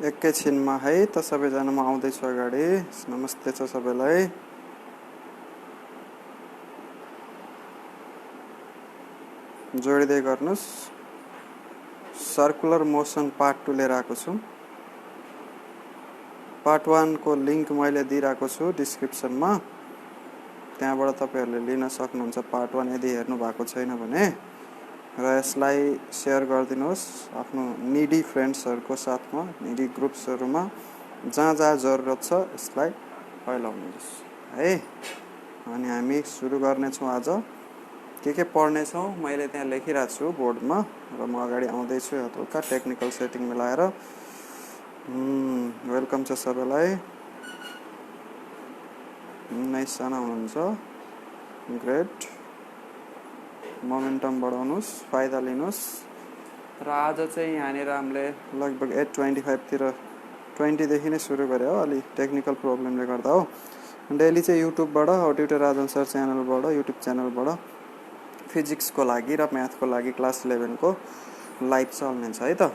एकैछिनमा है त सबैजना म आउँदैछु अगाडि। नमस्ते छ सबैलाई। जोडिदै गर्नुस्। सर्कुलर मोसन पार्ट 2 लिएर आएको छु। पार्ट 1 को लिंक मैले दिइराको छु डिस्क्रिप्सनमा, त्यहाँबाट तपाईहरुले लिन सक्नुहुन्छ पार्ट 1 यदि हेर्नु भएको छैन भने। र यसलाई शेयर गरिदिनुहोस् आफ्नो नीडी फ्रेन्ड्सहरुको साथमा, नीडी ग्रुप्सहरुमा, जहाँ जहाँ जरुरत छ यसलाई फैलाउनुहोस् है। अनि हामी सुरु गर्ने छौं। आज के पढ्ने छौं मैले त्यहाँ लेखिरहेको छु बोर्डमा र म अगाडि आउँदै छु हल्का टेक्निकल सेटिङ मिलाएर। वेलकम छ सबैलाई। 19 जना हुनुहुन्छ, ग्रेट। मोमेन्टम बढाउनुस्, फाइदा लिनुस्। र आज चाहिँ यहाँनिर हामीले लगभग 8:25 तिर 20 देखि नै सुरु गरे हो, अलि टेक्निकल प्रब्लमले गर्दा हो। डेली चाहिँ युट्युबबाट ट्युटर राजन सर च्यानलबाट, युट्युब च्यानलबाट फिजिक्सको लागि र म्याथको लागि क्लास 11 को लाइभ चल्नेछ है त।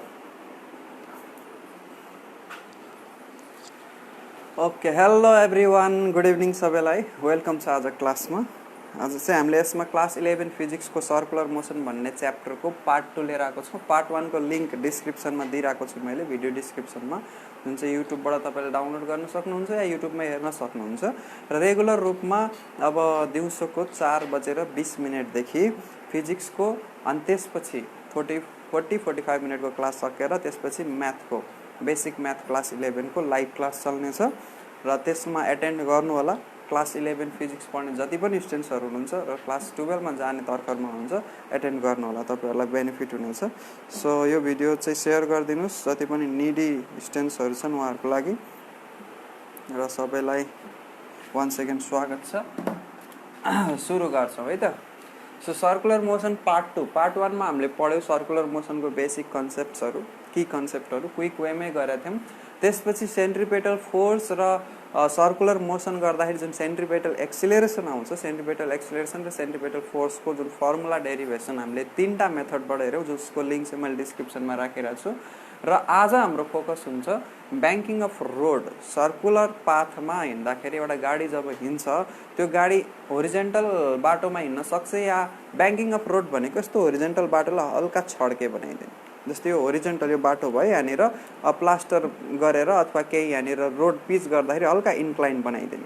Okay, hello everyone, good evening सबैलाई। वेलकम छ आज क्लासमा। आज चाहिँ हामीले यसमा क्लास 11 फिजिक्सको सर्कुलर मोसन भन्ने च्याप्टरको पार्ट 2 लिएर आएको छौं। पार्ट 1 को लिंक डिस्क्रिप्सनमा दिइराको छु मैले, भिडियो डिस्क्रिप्सनमा, जुन चाहिँ युट्युबबाट तपाईले डाउनलोड गर्न सक्नुहुन्छ या युट्युबमा हेर्न सक्नुहुन्छ। र रेगुलर रूपमा अब दिउँसोको 4:20 देखि फिजिक्सको अनि त्यसपछि 40-45 मिनेटको क्लास सकेर त्यसपछि म्याथको बेसिक म्याथ क्लास 11 को लाइभ क्लास चल्नेछ र त्यसमा एटेन्ड गर्नु होला। क्लास 11 फिजिक्स पढ्ने जति पनि स्टुडेन्ट्सहरु हुनुहुन्छ र क्लास 12 मा जाने तर्खरमा हुनुहुन्छ एटेन्ड गर्नु होला, तपाईहरुलाई बेनिफिट हुनेछ। सो यो भिडियो चाहिँ शेयर गरिदिनुस् जति पनि नीडी स्टुडेन्ट्सहरु छन् उहाँहरुको लागि। र सबैलाई वन्स अगेन स्वागत छ। सुरु गर्छौं है त। So circular motion part 2। Part 1 मा हामीले पढ्यौ सर्कुलर मोसनको बेसिक कन्सेप्ट्सहरु, की कन्सेप्टहरु क्विक वेमै गरेका थियौं। त्यसपछि सेन्ट्रिपेटल फोर्स र सर्कुलर मोसन गर्दाखेरि जुन सेन्ट्रिपेटल एक्सिलरेसन आउँछ, सेन्ट्रिपेटल एक्सिलरेसन र सेन्ट्रिपेटल फोर्सको जुन फर्मुला डेरिभेसन हामीले तीनटा मेथडबाट हेर्यौ, जसको लिंक चाहिँ मैले डिस्क्रिप्सनमा राखिरहेको छु। र आज हाम्रो फोकस हुन्छ ब्याङ्किङ अफ रोड। सर्कुलर पाथमा हिँड्दाखेरि एउटा गाडी जब हिँड्छ, त्यो गाडी होरिजेन्टल बाटोमा हिँड्न सक्छ या ब्याङ्किङ अफ रोड भनेको यस्तो होरिजेन्टल बाटोलाई हल्का छड्के बनाइदिने। जस्तै यो होरिजेन्टल यो बाटो भयो, यहाँनिर प्लास्टर गरेर अथवा केही यहाँनिर रोड पिच गर्दाखेरि हल्का इन्क्लाइन बनाइदिने,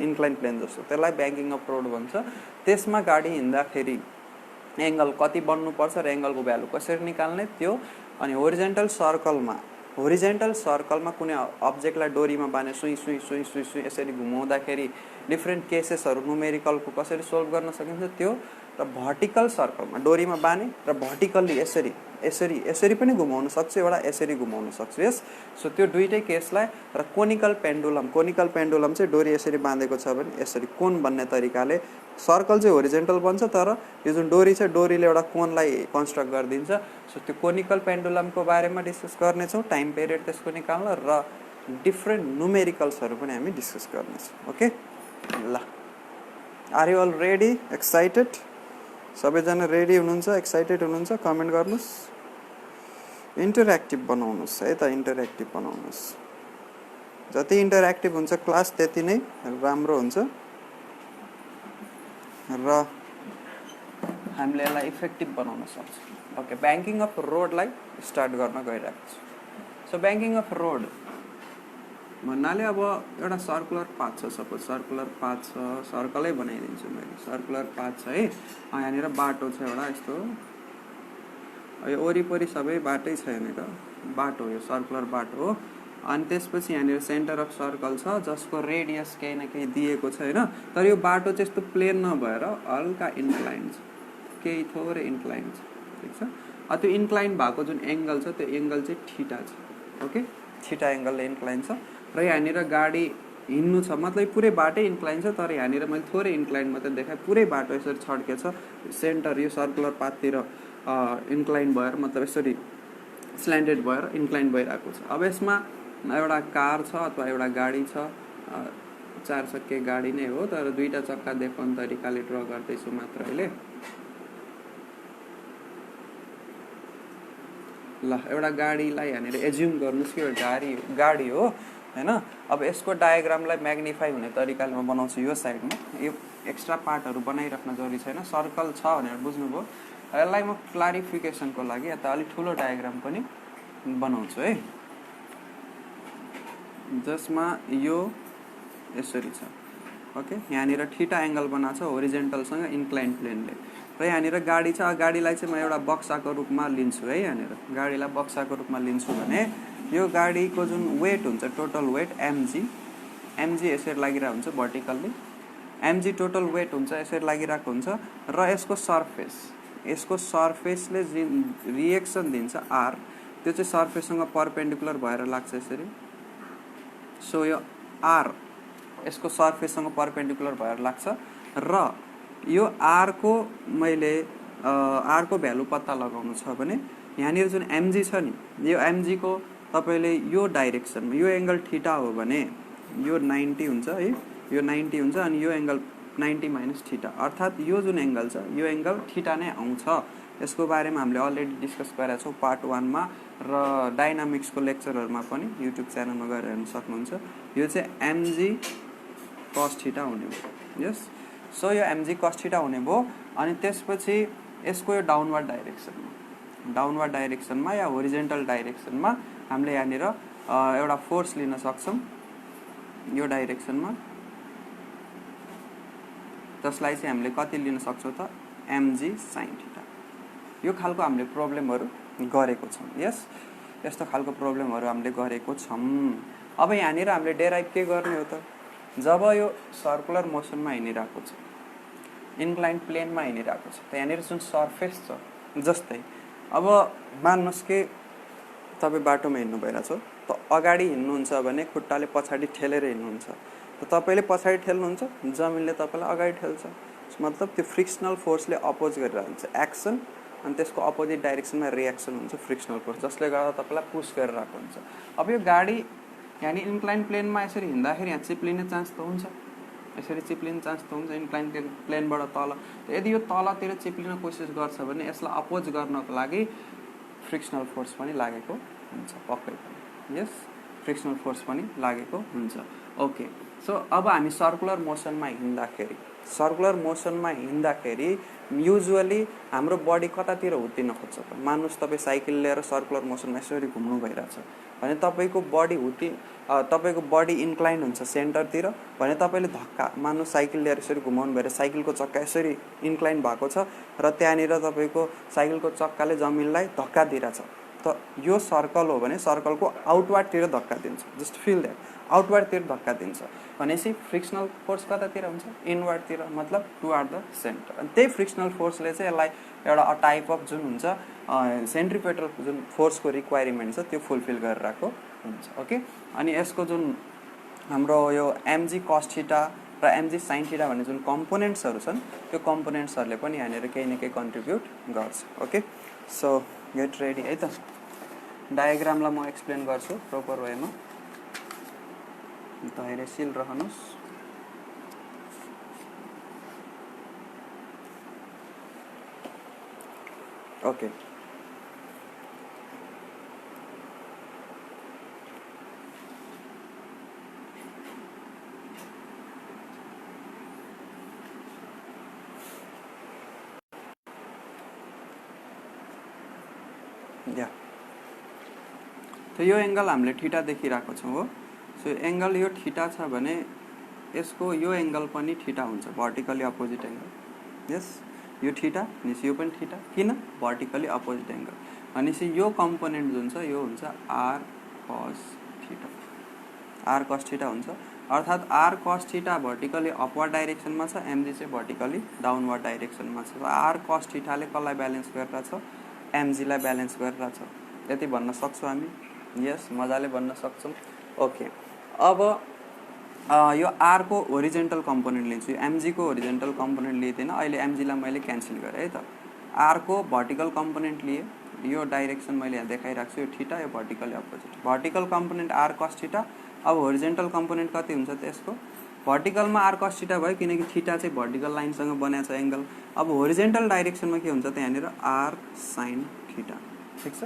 इन्क्लाइन प्लेन जस्तो, त्यसलाई ब्याङ्किङ अफ रोड भन्छ। त्यसमा गाडी हिँड्दाखेरि एंगल कति बन्नुपर्छ र एंगलको भ्यालु कसरी निकाल्ने त्यो। अनि होरिजेन्टल सर्कलमा कुनै अब्जेक्टलाई डोरीमा बाने सुई सुई सुई सुई सुई यसरी घुमाउँदाखेरि डिफरेन्ट केसेसहरु न्युमेरिकलको कसरी सोल्भ गर्न सकिन्छ त्यो। र भर्टिकल सर्कलमा डोरीमा बाने र भर्टिकल्ली यसरी पनि घुमाउन सक्छ, एउटा यसरी घुमाउन सक्छ। यस सो त्यो दुईटै केसलाई। र कोनिकल पेन्डुलम चाहिँ डोरी यसरी बाँधेको छ भने यसरी कोन बन्ने तरिकाले सर्कल चाहिँ होरिजेन्टल बन्छ, तर यो जुन डोरी छ डोरीले एउटा कोनलाई कन्स्ट्रक्ट गरिदिन्छ। सो त्यो कोनिकल पेन्डुलमको बारेमा डिस्कस गर्ने छौं, टाइम पिरियड त्यसको निकाल्न र डिफरेन्ट न्युमेरिकल्सहरु पनि हामी डिस्कस गर्ने छौं। ओके ल, are you all ready, excited? सबैजना रेडी हुनुहुन्छ, एक्साइटेड हुनुहुन्छ? कमेन्ट गर्नुस्। इन्टरएक्टिभ बनाउनुस् है त, इन्टरएक्टिभ बनाउनुस्। जति इन्टरएक्टिभ हुन्छ क्लास त्यति नै राम्रो हुन्छ र हामीले यसलाई इफेक्टिभ बनाउन सक्छौं। ओके, ब्याङ्किङ अफ रोडलाई स्टार्ट गर्न गइरहेको छु। सो ब्याङ्किङ अफ रोड भन्नाले अब एउटा सर्कुलर पाथ छ, सपोज सर्कुलर पाथ छ, सर्कलै बनाइदिन्छु मैले। सर्कुलर पाथ छ है, यहाँनिर बाटो छ एउटा यस्तो, यो वरिपरि सबै बाटै छ, यहाँनिर बाटो, यो सर्कुलर बाटो हो। अनि त्यसपछि यहाँनिर सेन्टर अफ सर्कल छ जसको रेडियस केही न केही दिएको छ हैन, तर यो बाटो चाहिँ यस्तो प्लेन नभएर हल्का इन्क्लाइन छ, केही थोरै इन्क्लाइन छ, ठीक छ। त्यो इन्क्लाइन भएको जुन एंगल छ त्यो एंगल चाहिँ थीटा छ। ओके, थीटा एंगलले इन्क्लाइन छ। र यहाँनिर गाडी हिँड्नु छ मतलब पुरै बाटै इन्क्लाइन छ, तर यहाँनिर मैले थोरै इन्क्लाइन मात्रै देखाएँ, पुरै बाटो यसरी छड्के छ। सेन्टर यो सर्कुलर पाथतिर इन्क्लाइन भएर मतलब यसरी स्ल्यान्टेड भएर इन्क्लाइन भइरहेको छ। अब यसमा एउटा कार छ अथवा एउटा गाडी छ, 4 चक्के गाडी नै हो, तर दुईटा चक्का देखाउने तरिकाले ड्र गर्दैछु मात्र अहिले। ल एउटा गाडीलाई यहाँनिर एज्युम गर्नुहोस् कि एउटा गाडी हो हैन। अब यसको डायग्रामलाई म्याग्निफाई हुने तरिकाले म बनाउँछु यो साइडमा। यो एक्स्ट्रा पार्टहरू बनाइराख्न जरुरी छैन, सर्कल छ भनेर बुझ्नुभयो। यसलाई म क्लारिफिकेसनको लागि यता अलि ठुलो डायग्राम पनि बनाउँछु है, जसमा यो यसरी छ। ओके, यहाँनिर थीटा एंगल बनाएको छ होरिजेन्टलसँग इन्क्लाइन प्लेनले, र यहाँनिर गाडी छ। गाडीलाई चाहिँ म एउटा बक्साको रूपमा लिन्छु है। यहाँनिर गाडीलाई बक्साको रूपमा लिन्छु भने यो गाडीको जुन वेट हुन्छ, टोटल वेट एमजी यसरी लागिरहेको हुन्छ भर्टिकल्ली। एमजी टोटल वेट हुन्छ, यसरी लागिरहेको हुन्छ। र यसको सर्फेसले रिएक्सन दिन्छ आर, त्यो चाहिँ सर्फेससँग परपेन्डिकुलर भएर लाग्छ यसरी। सो यो आर यसको सर्फेससँग परपेन्डिकुलर भएर लाग्छ। र यो आर को मैले आर को भ्यालु पत्ता लगाउनु छ भने यहाँनिर जुन एमजी छ नि, यो एमजी को तपाईले यो डाइरेक्सनमा, यो एंगल थीटा हो भने यो 90 हुन्छ है, यो 90 हुन्छ। अनि यो एंगल 90 माइनस थीटा, अर्थात यो जुन एंगल छ यो एंगल थीटा नै आउँछ। यसको बारेमा हामीले अलरेडी डिस्कस गरेका छौं पार्ट 1 मा, र डायनामिक्सको लेक्चरहरुमा पनि युट्युब च्यानलमा गएर हेर्न सक्नुहुन्छ। यो चाहिँ एमजी cos थीटा हुने हो। यस, सो यो एमजी cos थीटा हुने भयो। अनि त्यसपछि यसको यो डाउनवर्ड डाइरेक्सनमा या होरिजेन्टल डाइरेक्सनमा हामीले यहाँनिर एउटा फोर्स लिन सक्छौं यो डाइरेक्सनमा, जसलाई चाहिँ हामीले कति लिन सक्छौं त एमजी sin थीटा। यो खालको हामीले प्रब्लमहरु गरेको छौं। यस, यस्तो खालको प्रब्लमहरु हामीले गरेको छौं। अब यहाँनिर हामीले डेराइभ के गर्ने हो त, जब यो सर्कुलर मोसनमा हिँडिरहेको छ, इन्क्लाइन प्लेनमा हिँडिरहेको छ, त यहाँनिर जुन सर्फेस छ, जस्तै अब मान्नुस् कि तपाई बाटोमा हिँड्नु भइरहेछ, त अगाडि हिँड्नुहुन्छ भने खुट्टाले पछाडी ठेलेर हिँड्नुहुन्छ, त तपाईले पछाडी ठेल्नुहुन्छ, जमिनले तपाईलाई अगाडि ठेल्छ। मतलब त्यो फ्रिक्सनल फोर्सले अपोज गरिरहेको हुन्छ एक्सन, अनि त्यसको अपोजिट डाइरेक्सनमा रिएक्सन हुन्छ फ्रिक्सनल फोर्स, जसले गर्दा तपाईलाई पुश गरिरहेको हुन्छ। अब यो गाडी यानी इन्क्लाइन प्लेनमा यसरी हिँड्दाखेरि यहाँ चिप्लिने चान्स त हुन्छ, यसरी चिप्लिने चान्स त हुन्छ इन्क्लाइन प्लेनबाट तल। यदि यो तलतिर चिप्लिन कोसिस गर्छ भने यसलाई अपोज गर्नको लागि फ्रिक्सनल फोर्स पनि लागेको हुन्छ, पक्कै पनि। यस, फ्रिक्सनल फोर्स पनि लागेको हुन्छ। ओके, सो अब हामी सर्कुलर मोसनमा हिँड्दाखेरि युजुअली हाम्रो बडी कतातिर हुत्तिन खोज्छ त। मान्नुस् तपाई साइकल लिएर सर्कुलर मोसनमा यसरी घुम्नु भइराछ भने तपाईको बडी इन्क्लाइन हुन्छ सेन्टरतिर भने तपाईले धक्का, मान्नु साइकल लिएर यसरी घुमाउनु भएर साइकलको चक्का यसरी इन्क्लाइन भएको छ र त्यहाँनिर तपाईको साइकलको चक्काले जमिनलाई धक्का दिइराछ, त यो सर्कल हो भने सर्कलको आउटवर्डतिर धक्का दिन्छ। जस्ट फिल दैट, आउटवर्डतिर धक्का दिन्छ भनेपछि फ्रिक्सनल फोर्स कतातिर हुन्छ, इनवर्डतिर, मतलब टुवर्ड द सेन्टर। अनि त्यही फ्रिक्सनल फोर्सले चाहिँ यसलाई एउटा टाइप अफ जुन हुन्छ सेन्ट्रिपेटल जुन फोर्सको रिक्वायरमेन्ट छ त्यो फुलफिल गरिरहेको हुन्छ। ओके, अनि यसको जुन हाम्रो यो एमजी cos थीटा र एमजी sin थीटा भन्ने जुन कम्पोनेन्ट्सहरु छन्, त्यो कम्पोनेन्ट्सहरुले पनि यहाँनिर केही न केही कन्ट्रिब्युट गर्छ। ओके, सो गेट रेडी है त। डायग्रामलाई म एक्सप्लेन गर्छु प्रोपर वेमा, धैर्यशील रहनुस्। ओके, या तो यो एंगल हामीले थीटा देखिरहेको छौं हो। सो एंगल यो थीटा छ भने यसको यो एंगल पनि थीटा हुन्छ, भर्टिकली अपोजिट एंगल। यस, यो थीटा अनि यो पनि थीटा, किन भर्टिकली अपोजिट एंगल भनेपछि यो कम्पोनेन्ट जुन छ यो हुन्छ r cos theta, r cos theta हुन्छ। अर्थात r cos theta vertically upward डाइरेक्सनमा छ, mg चाहिँ भर्टिकली डाउनवर्ड डाइरेक्सनमा छ। r cos थीटाले कसलाई ब्यालेन्स गरिरहेछ, mg लाई ब्यालेन्स गरिरहेछ। यति भन्न सक्छौं हामी। यस, मजाले भन्न सक्छौं। ओके, अब यो r को होरिजेन्टल कम्पोनेन्ट लिन्छु, mg को होरिजेन्टल कम्पोनेन्ट लिदिन, अहिले mg लाई मैले क्यान्सल गरे है त। r को भर्टिकल कम्पोनेन्ट लिए, यो डाइरेक्सन मैले यहाँ देखाइराख्छु, यो थीटा, यो vertically opposite. Vertical component r cos theta, अब होरिजेन्टल कम्पोनेन्ट कति हुन्छ त यसको, भर्टिकलमा r cos थीटा भयो किनकि थीटा चाहिँ भर्टिकल लाइनसँग बनेको छ एंगल। अब होरिजेन्टल डाइरेक्सनमा के हुन्छ त यहाँनिर r sin थीटा, ठीक छ।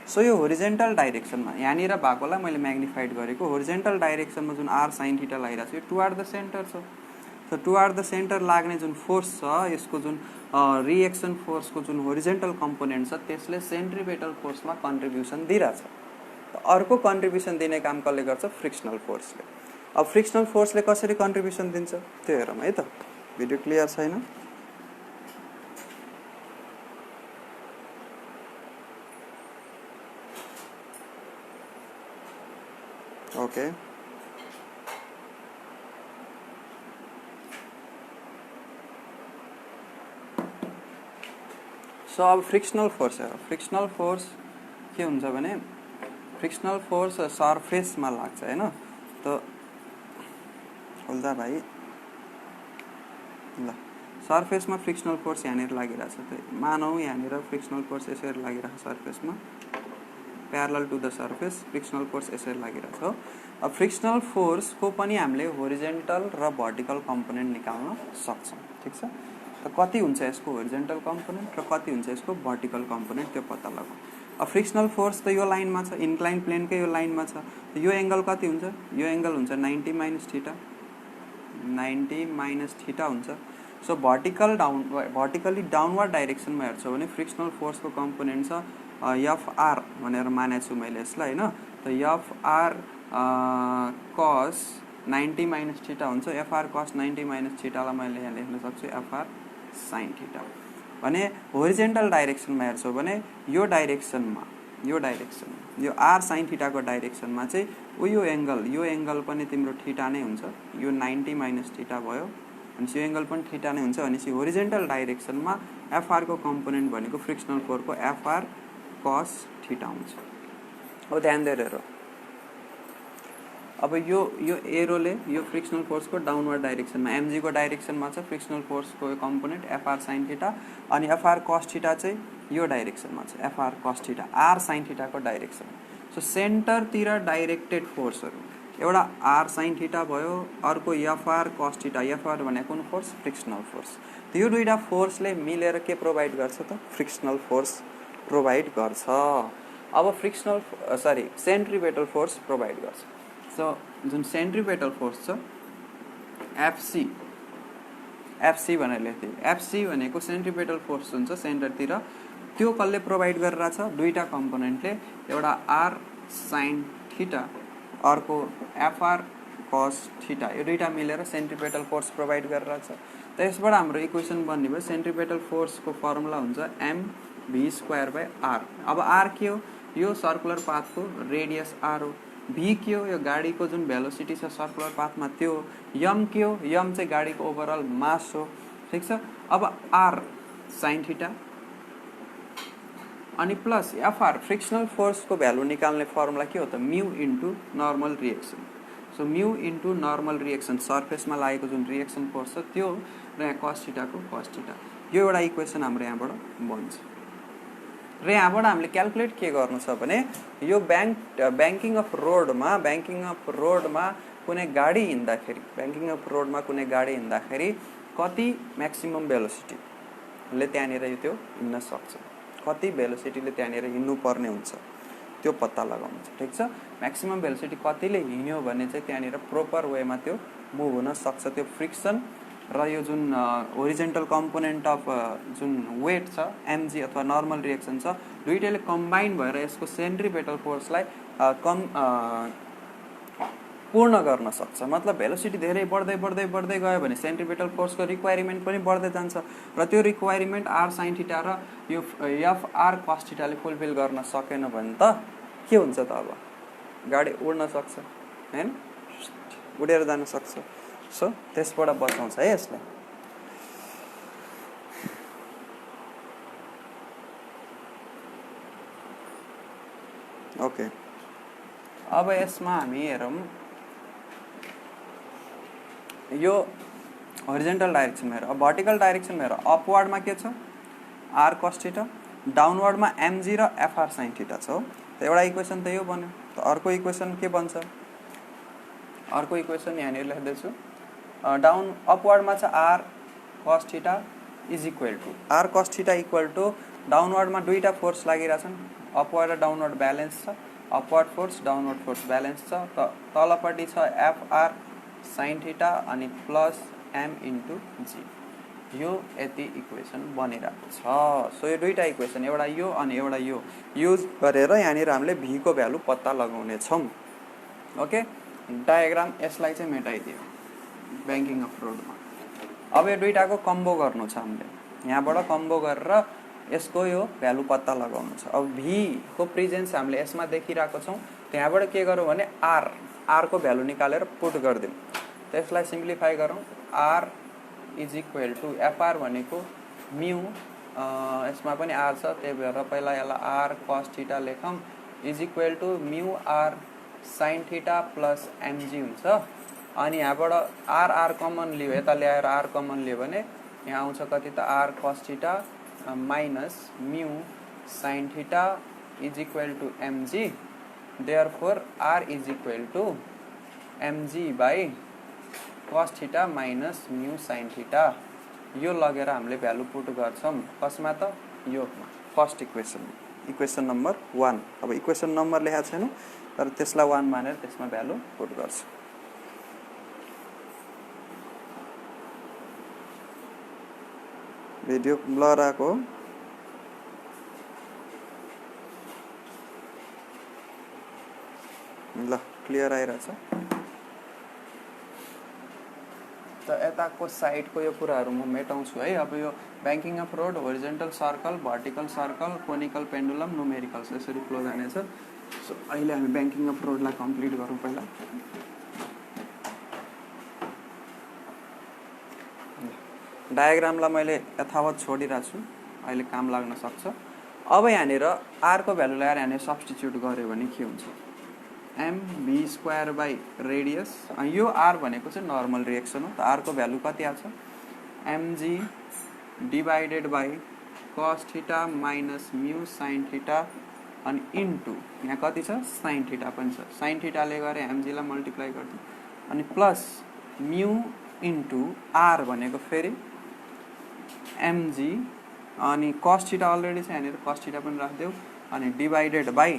सो यो होरिजेन्टल डाइरेक्सनमा यहाँनिर भएकोलाई मैले म्याग्निफाइड गरेको होरिजेन्टल डाइरेक्सनमा जुन आर साइन थीटा लागिरहेको छ यो टुवार्ड द सेन्टर छ। सो टुवार्ड द सेन्टर लाग्ने जुन फोर्स छ यसको जुन रिएक्सन फोर्सको जुन होरिजेन्टल कम्पोनेन्ट छ त्यसले सेन्ट्रिपेटल फोर्समा कन्ट्रिब्युसन दिइरहेछ। अर्को कन्ट्रिब्युसन दिने काम कसले गर्छ? फ्रिक्सनल फोर्सले। अब फ्रिक्सनल फोर्सले कसरी कन्ट्रिब्युसन दिन्छ त्यो हेरौँ है त। भिडियो क्लियर छैन? ओके सो अब फ्रिक्सनल फोर्स हेर। फ्रिक्सनल फोर्स के हुन्छ भने फ्रिक्सनल फोर्स सरफेसमा लाग्छ हैन त खोल्दा भाइ ल सरफेसमा फ्रिक्सनल फोर्स यहाँनिर लागिरहेछ त मानौ यहाँनिर फ्रिक्सनल फोर्स यसरी लागिरहेछ सरफेसमा parallel to the surface frictional force यसरी लागिरहेछ हो। अब फ्रिक्सनल फोर्सको पनि हामीले होरिजेन्टल र भर्टिकल कम्पोनेन्ट निकाल्न सक्छौँ। ठिक छ त कति हुन्छ यसको होरिजेन्टल कम्पोनेन्ट र कति हुन्छ यसको भर्टिकल कम्पोनेन्ट त्यो पत्ता लगाऊ। अब फ्रिक्सनल फोर्स त यो लाइनमा छ इन्क्लाइन प्लेनकै यो लाइनमा छ यो एंगल कति हुन्छ? यो एंगल हुन्छ 90 माइनस थीटा 90 माइनस थीटा हुन्छ। सो भर्टिकली डाउनवर्ड डाइरेक्सनमा हेर्छौ भने फ्रिक्सनल फोर्सको कम्पोनेन्ट छ एफआर भनेर मानेको छु मैले यसलाई हैन त एफआर cos 90 माइनस थीटा हुन्छ। एफआर cos 90 माइनस थीटालाई मैले यहाँ लेख्न सक्छु एफआर sin थीटा। भने होरिजेन्टल डाइरेक्सनमा हेर्छौ भने यो डाइरेक्सनमा यो आर साइन थीटाको डाइरेक्सनमा चाहिँ यो एंगल पनि तिम्रो थीटा नै हुन्छ। यो 90 माइनस थीटा भयो अनि यो एंगल पनि थीटा नै हुन्छ। अनि होरिजेन्टल डाइरेक्सनमा एफआर को कम्पोनेन्ट भनेको फ्रिक्सनल फोर्स को एफआर cos थीटा हुन्छ। अब ध्यान दिएर हेरौ। अब यो एरोले यो फ्रिक्सनल फोर्स को डाउनवर्ड डाइरेक्सनमा एमजी को डाइरेक्सनमा छ फ्रिक्सनल फोर्स को कम्पोनेन्ट एफआर sin थीटा अनि एफआर cos थीटा चाहिँ यो डाइरेक्सनमा छ FR cos theta R sin theta को डाइरेक्सन। सो सेन्टरतिर डाइरेक्टेड फोर्सहरु एउटा आर sin थीटा भयो अर्को एफआर cos थीटा। एफआर भनेको कुन फोर्स? Frictional force. त यो दुईटा फोर्सले मिलेर के प्रोवाइड गर्छ त? फ्रिक्सनल फोर्स प्रोवाइड गर्छ। अब सेन्ट्रिपेटल फोर्स प्रोवाइड गर्छ। सो जुन सेन्ट्रिपेटल फोर्स छ एफसी भनेर लेख्थे। एफसी भनेको सेन्ट्रिपेटल फोर्स हुन्छ सेन्टरतिर त्यो कसले प्रोवाइड गरिरहेछ? दुईटा कम्पोनेन्टले एउटा आर साइन थीटा अर्को एफआर cos थीटा यो दुईटा मिलेर सेन्ट्रिपेटल फोर्स प्रोवाइड गरिरहेछ। त यसबाट हाम्रो इक्वेसन बन्ने भयो सेन्ट्रिपेटल फोर्स को फर्मुला हुन्छ mv²/r। अब r के हो? यो सर्कुलर पाथको रेडियस r हो। v के हो? यो गाडीको जुन भेलोसिटी छ सर्कुलर पाथमा त्यो हो। m के हो? m चाहिँ गाडीको ओभरअल मास हो। ठीक छ। अब r sin थीटा अनि प्लस एफआर फ्रिक्सनल फोर्स को भ्यालु निकाल्ने फर्मुला के हो त? Mu into normal reaction. So mu into normal reaction सर्फेसमा लागेको जुन रिएक्सन फोर्स छ त्यो र यहाँ cos थीटा को cos थीटा यो एउटा इक्वेसन हाम्रो यहाँबाट बन्छ। र यहाँबाट हामीले क्याल्कुलेट के गर्नु छ भने यो ब्याङ्किङ अफ रोडमा कुनै गाडी हिँड्दाखेरि कति म्याक्सिमम भेलोसिटीले त्यहाँनिर त्यो हिँड्न सक्छ कति भेलोसिटीले त्यहाँनिर हिँड्नु पर्ने हुन्छ त्यो पत्ता लगाउनु छ। ठीक छ। म्याक्सिमम भेलोसिटी कतिले हिँड्यो भने चाहिँ त्यहाँनिर प्रोपर वेमा त्यो मुभ हुन सक्छ। त्यो फ्रिक्सन र यो जुन होरिजेन्टल कम्पोनेन्ट अफ जुन वेट छ एमजी अथवा नर्मल रिएक्सन छ दुईटैले कम्बाइन भएर यसको सेन्ट्रिपेटल फोर्सलाई पूर्ण गर्न सक्छ। मतलब भेलोसिटी धेरै बढ्दै गयो भने सेन्ट्रिपेटल फोर्सको रिक्वायरमेन्ट पनि बढ्दै जान्छ र त्यो रिक्वायरमेन्ट आर साइन थीटा र यो एफआर cos थीटाले फुलफिल गर्न सकेन भने त के हुन्छ त? अब गाडी उड्न सक्छ हैन उडेर जान सक्छ। सो त्यसबाट बचाउँछ है यसले। ओके अब यसमा हामी हेरौँ यो होरिजेन्टल डाइरेक्सनमा हेर। अब भर्टिकल डाइरेक्सनमा हेर अपवर्डमा के छ? आर cos थीटा डाउनवर्डमा एमजी र एफआर sin थीटा छ। त एउटा इक्वेसन त यो बन्यो। त अर्को इक्वेसन के बन्छ? अर्को इक्वेसन यहाँनिर लेख्दैछु डाउन अपवर्डमा छ r cos theta is equal to r cos theta equal to डाउनवर्डमा दुईटा फोर्स लागिरहेछन् अपवर्ड र डाउनवर्ड ब्यालेन्स छ, upward force downward force balance छ, तलपट्टि छ एफआर साइन थीटा अनि प्लस एम इन्टु जी। यो यति इक्वेसन बनिरहेको छ। सो यो दुईटा इक्वेसन, एउटा यो अनि एउटा यो युज गरेर यहाँनिर हामीले भी को भ्यालु पत्ता लगाउने छौँ। ओके, डायग्राम यसलाई चाहिँ मेटाइदियो ब्याङ्किङ अप्रोडमा। अब यो दुईटाको कम्बो गर्नु छ हामीले, यहाँबाट कम्बो गरेर यसको यो भ्यालु पत्ता लगाउनु छ। अब भी को प्रेजेन्स हामीले यसमा देखिरहेको छौँ, त्यहाँबाट के गरौँ भने आर को भ्यालु निकालेर पुट गरिदिउँ। त्यसलाई सिम्प्लिफाई गरौँ। R is equal to FR भनेको म्यू, यसमा पनि आर छ त्यही भएर पहिला यसलाई आर कस थीटा लेखौँ, is equal to mu R sine theta plus MG हुन्छ। अनि यहाँबाट आर कमन लियो, यता ल्याएर आर कमन लियो भने यहाँ आउँछ कति त R cos theta minus mu sine theta is equal to MG. Therefore R is equal to MG by cos theta minus mu sine theta. यो लगेर हामीले भ्यालु पुट गर्छौँ कसमा त, योमा, फर्स्ट इक्वेसन नम्बर 1। अब इक्वेसन नम्बर लेखेको छैन तर त्यसलाई 1 मानेर त्यसमा भ्यालु पुट गर्छ। भिडियो ब्लर आएको ल, क्लियर आइरहेछ। त यताको साइडको यो कुराहरू म मेटाउँछु है। अब यो banking of road, horizontal circle, vertical circle, conical pendulum, numericals यसरी फ्लो जानेछ। सो अहिले हामी ब्याङ्किङ अफ रोडलाई कम्प्लिट गरौँ पहिला। डायग्रामलाई मैले यथावत छोडिरहेको छु, अहिले काम लाग्न सक्छ। अब यहाँनिर आरको भ्यालु ल्याएर यहाँनिर सब्स्टिट्युट गऱ्यो भने के हुन्छ, M V square by radius. यो आर भनेको चाहिँ नर्मल रिएक्सन हो। त आरको भ्यालु कति आउँछ, MG divided by cos theta minus mu sine theta अनि इन्टु यहाँ कति छ, साइन थीटा पनि छ। साइन थीटाले गरे एमजीलाई मल्टिप्लाई गरिदिउँ अनि प्लस म्यू इन्टु आर भनेको फेरि एमजी अनि कस थीटा अलरेडी छ यहाँनिर, कस थीटा पनि राखिदेऊ अनि divided by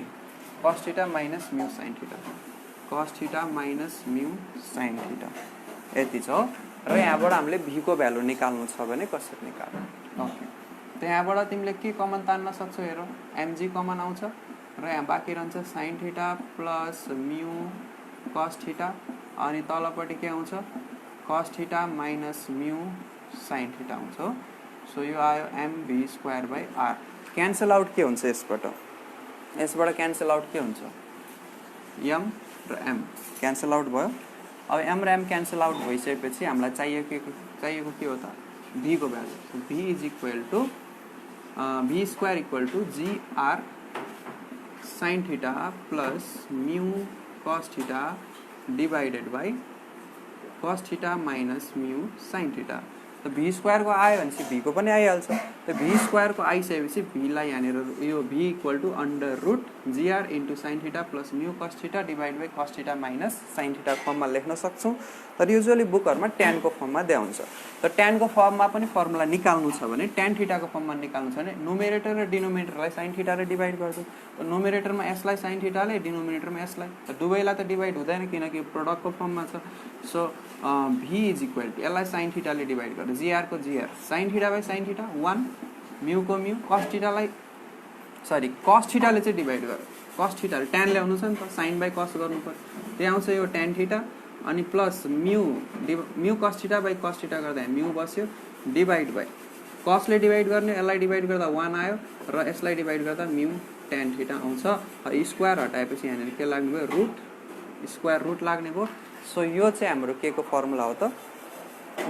cos theta minus mu sine theta, कस theta minus mu sine theta यति छ। र यहाँबाट हामीले भी को भ्यालु निकाल्नु छ भने कसरी निकाल्नु। ओके, त यहाँबाट तिमीले के कमन तान्न सक्छौ, हेर एमजी कमन आउँछ र यहाँ बाँकी रहन्छ sine theta plus mu cos theta अनि तलपट्टि के आउँछ, cos theta minus mu sine theta आउँछ। सो यो आयो M V square by R. Cancel out के हुन्छ यसबाट क्यान्सल आउट के हुन्छ, एम र एम क्यान्सल आउट भयो। अब एम र एम क्यान्सल आउट भइसकेपछि हामीलाई चाहिएको के हो त, भी को value. V is equal to V square equal to G R sine theta plus mu cos theta divided by cos theta minus mu sine theta. त भी स्क्वायरको आयो भनेपछि भी को पनि आइहाल्छ। त भी स्क्वायरको आइसकेपछि भीलाई यहाँनिर यो v equal to under root GR into sine theta plus mu cos theta divide by cos theta minus sine theta फर्ममा लेख्न सक्छौँ। तर युजुअली बुकहरूमा ट्यानको फर्ममा दिया हुन्छ। त ट्यानको फर्ममा पनि फर्मुला निकाल्नु छ भने ट्यान थीटाको फर्ममा निकाल्नु छ भने नोमिनेटर र डिनोमिनेटरलाई साइन थीटाले डिभाइड गर्छौँ। नोमिनेटरमा यसलाई साइन थीटाले, डिनोमिनेटरमा यसलाई, त दुवैलाई त डिभाइड हुँदैन किनकि प्रोडक्टको फर्ममा छ। So V is equal to यसलाई साइन थीटाले डिभाइड गर्छ, जीआर को GR sine theta by sine theta 1, mu को म्यू, कस थीटालाई सरी कस थीटाले चाहिँ डिभाइड गर्यो, कस थीटाले ट्यान ल्याउनु छ नि त, साइन बाई कस गर्नु पर्यो, त्यहाँ आउँछ यो ट्यान थीटा अनि plus mu cos theta by cos theta गर्दा म्यू बस्यो डिभाइड बाई कसले डिभाइड गर्ने, यसलाई डिभाइड गर्दा 1 आयो र यसलाई डिभाइड गर्दा म्यू ट्यान थीटा आउँछ। स्क्वायर हटाएपछि यहाँनिर के लाग्ने भयो, रुट, स्क्वायर रुट लाग्ने भयो। सो यो चाहिँ हाम्रो के को फर्मुला हो त,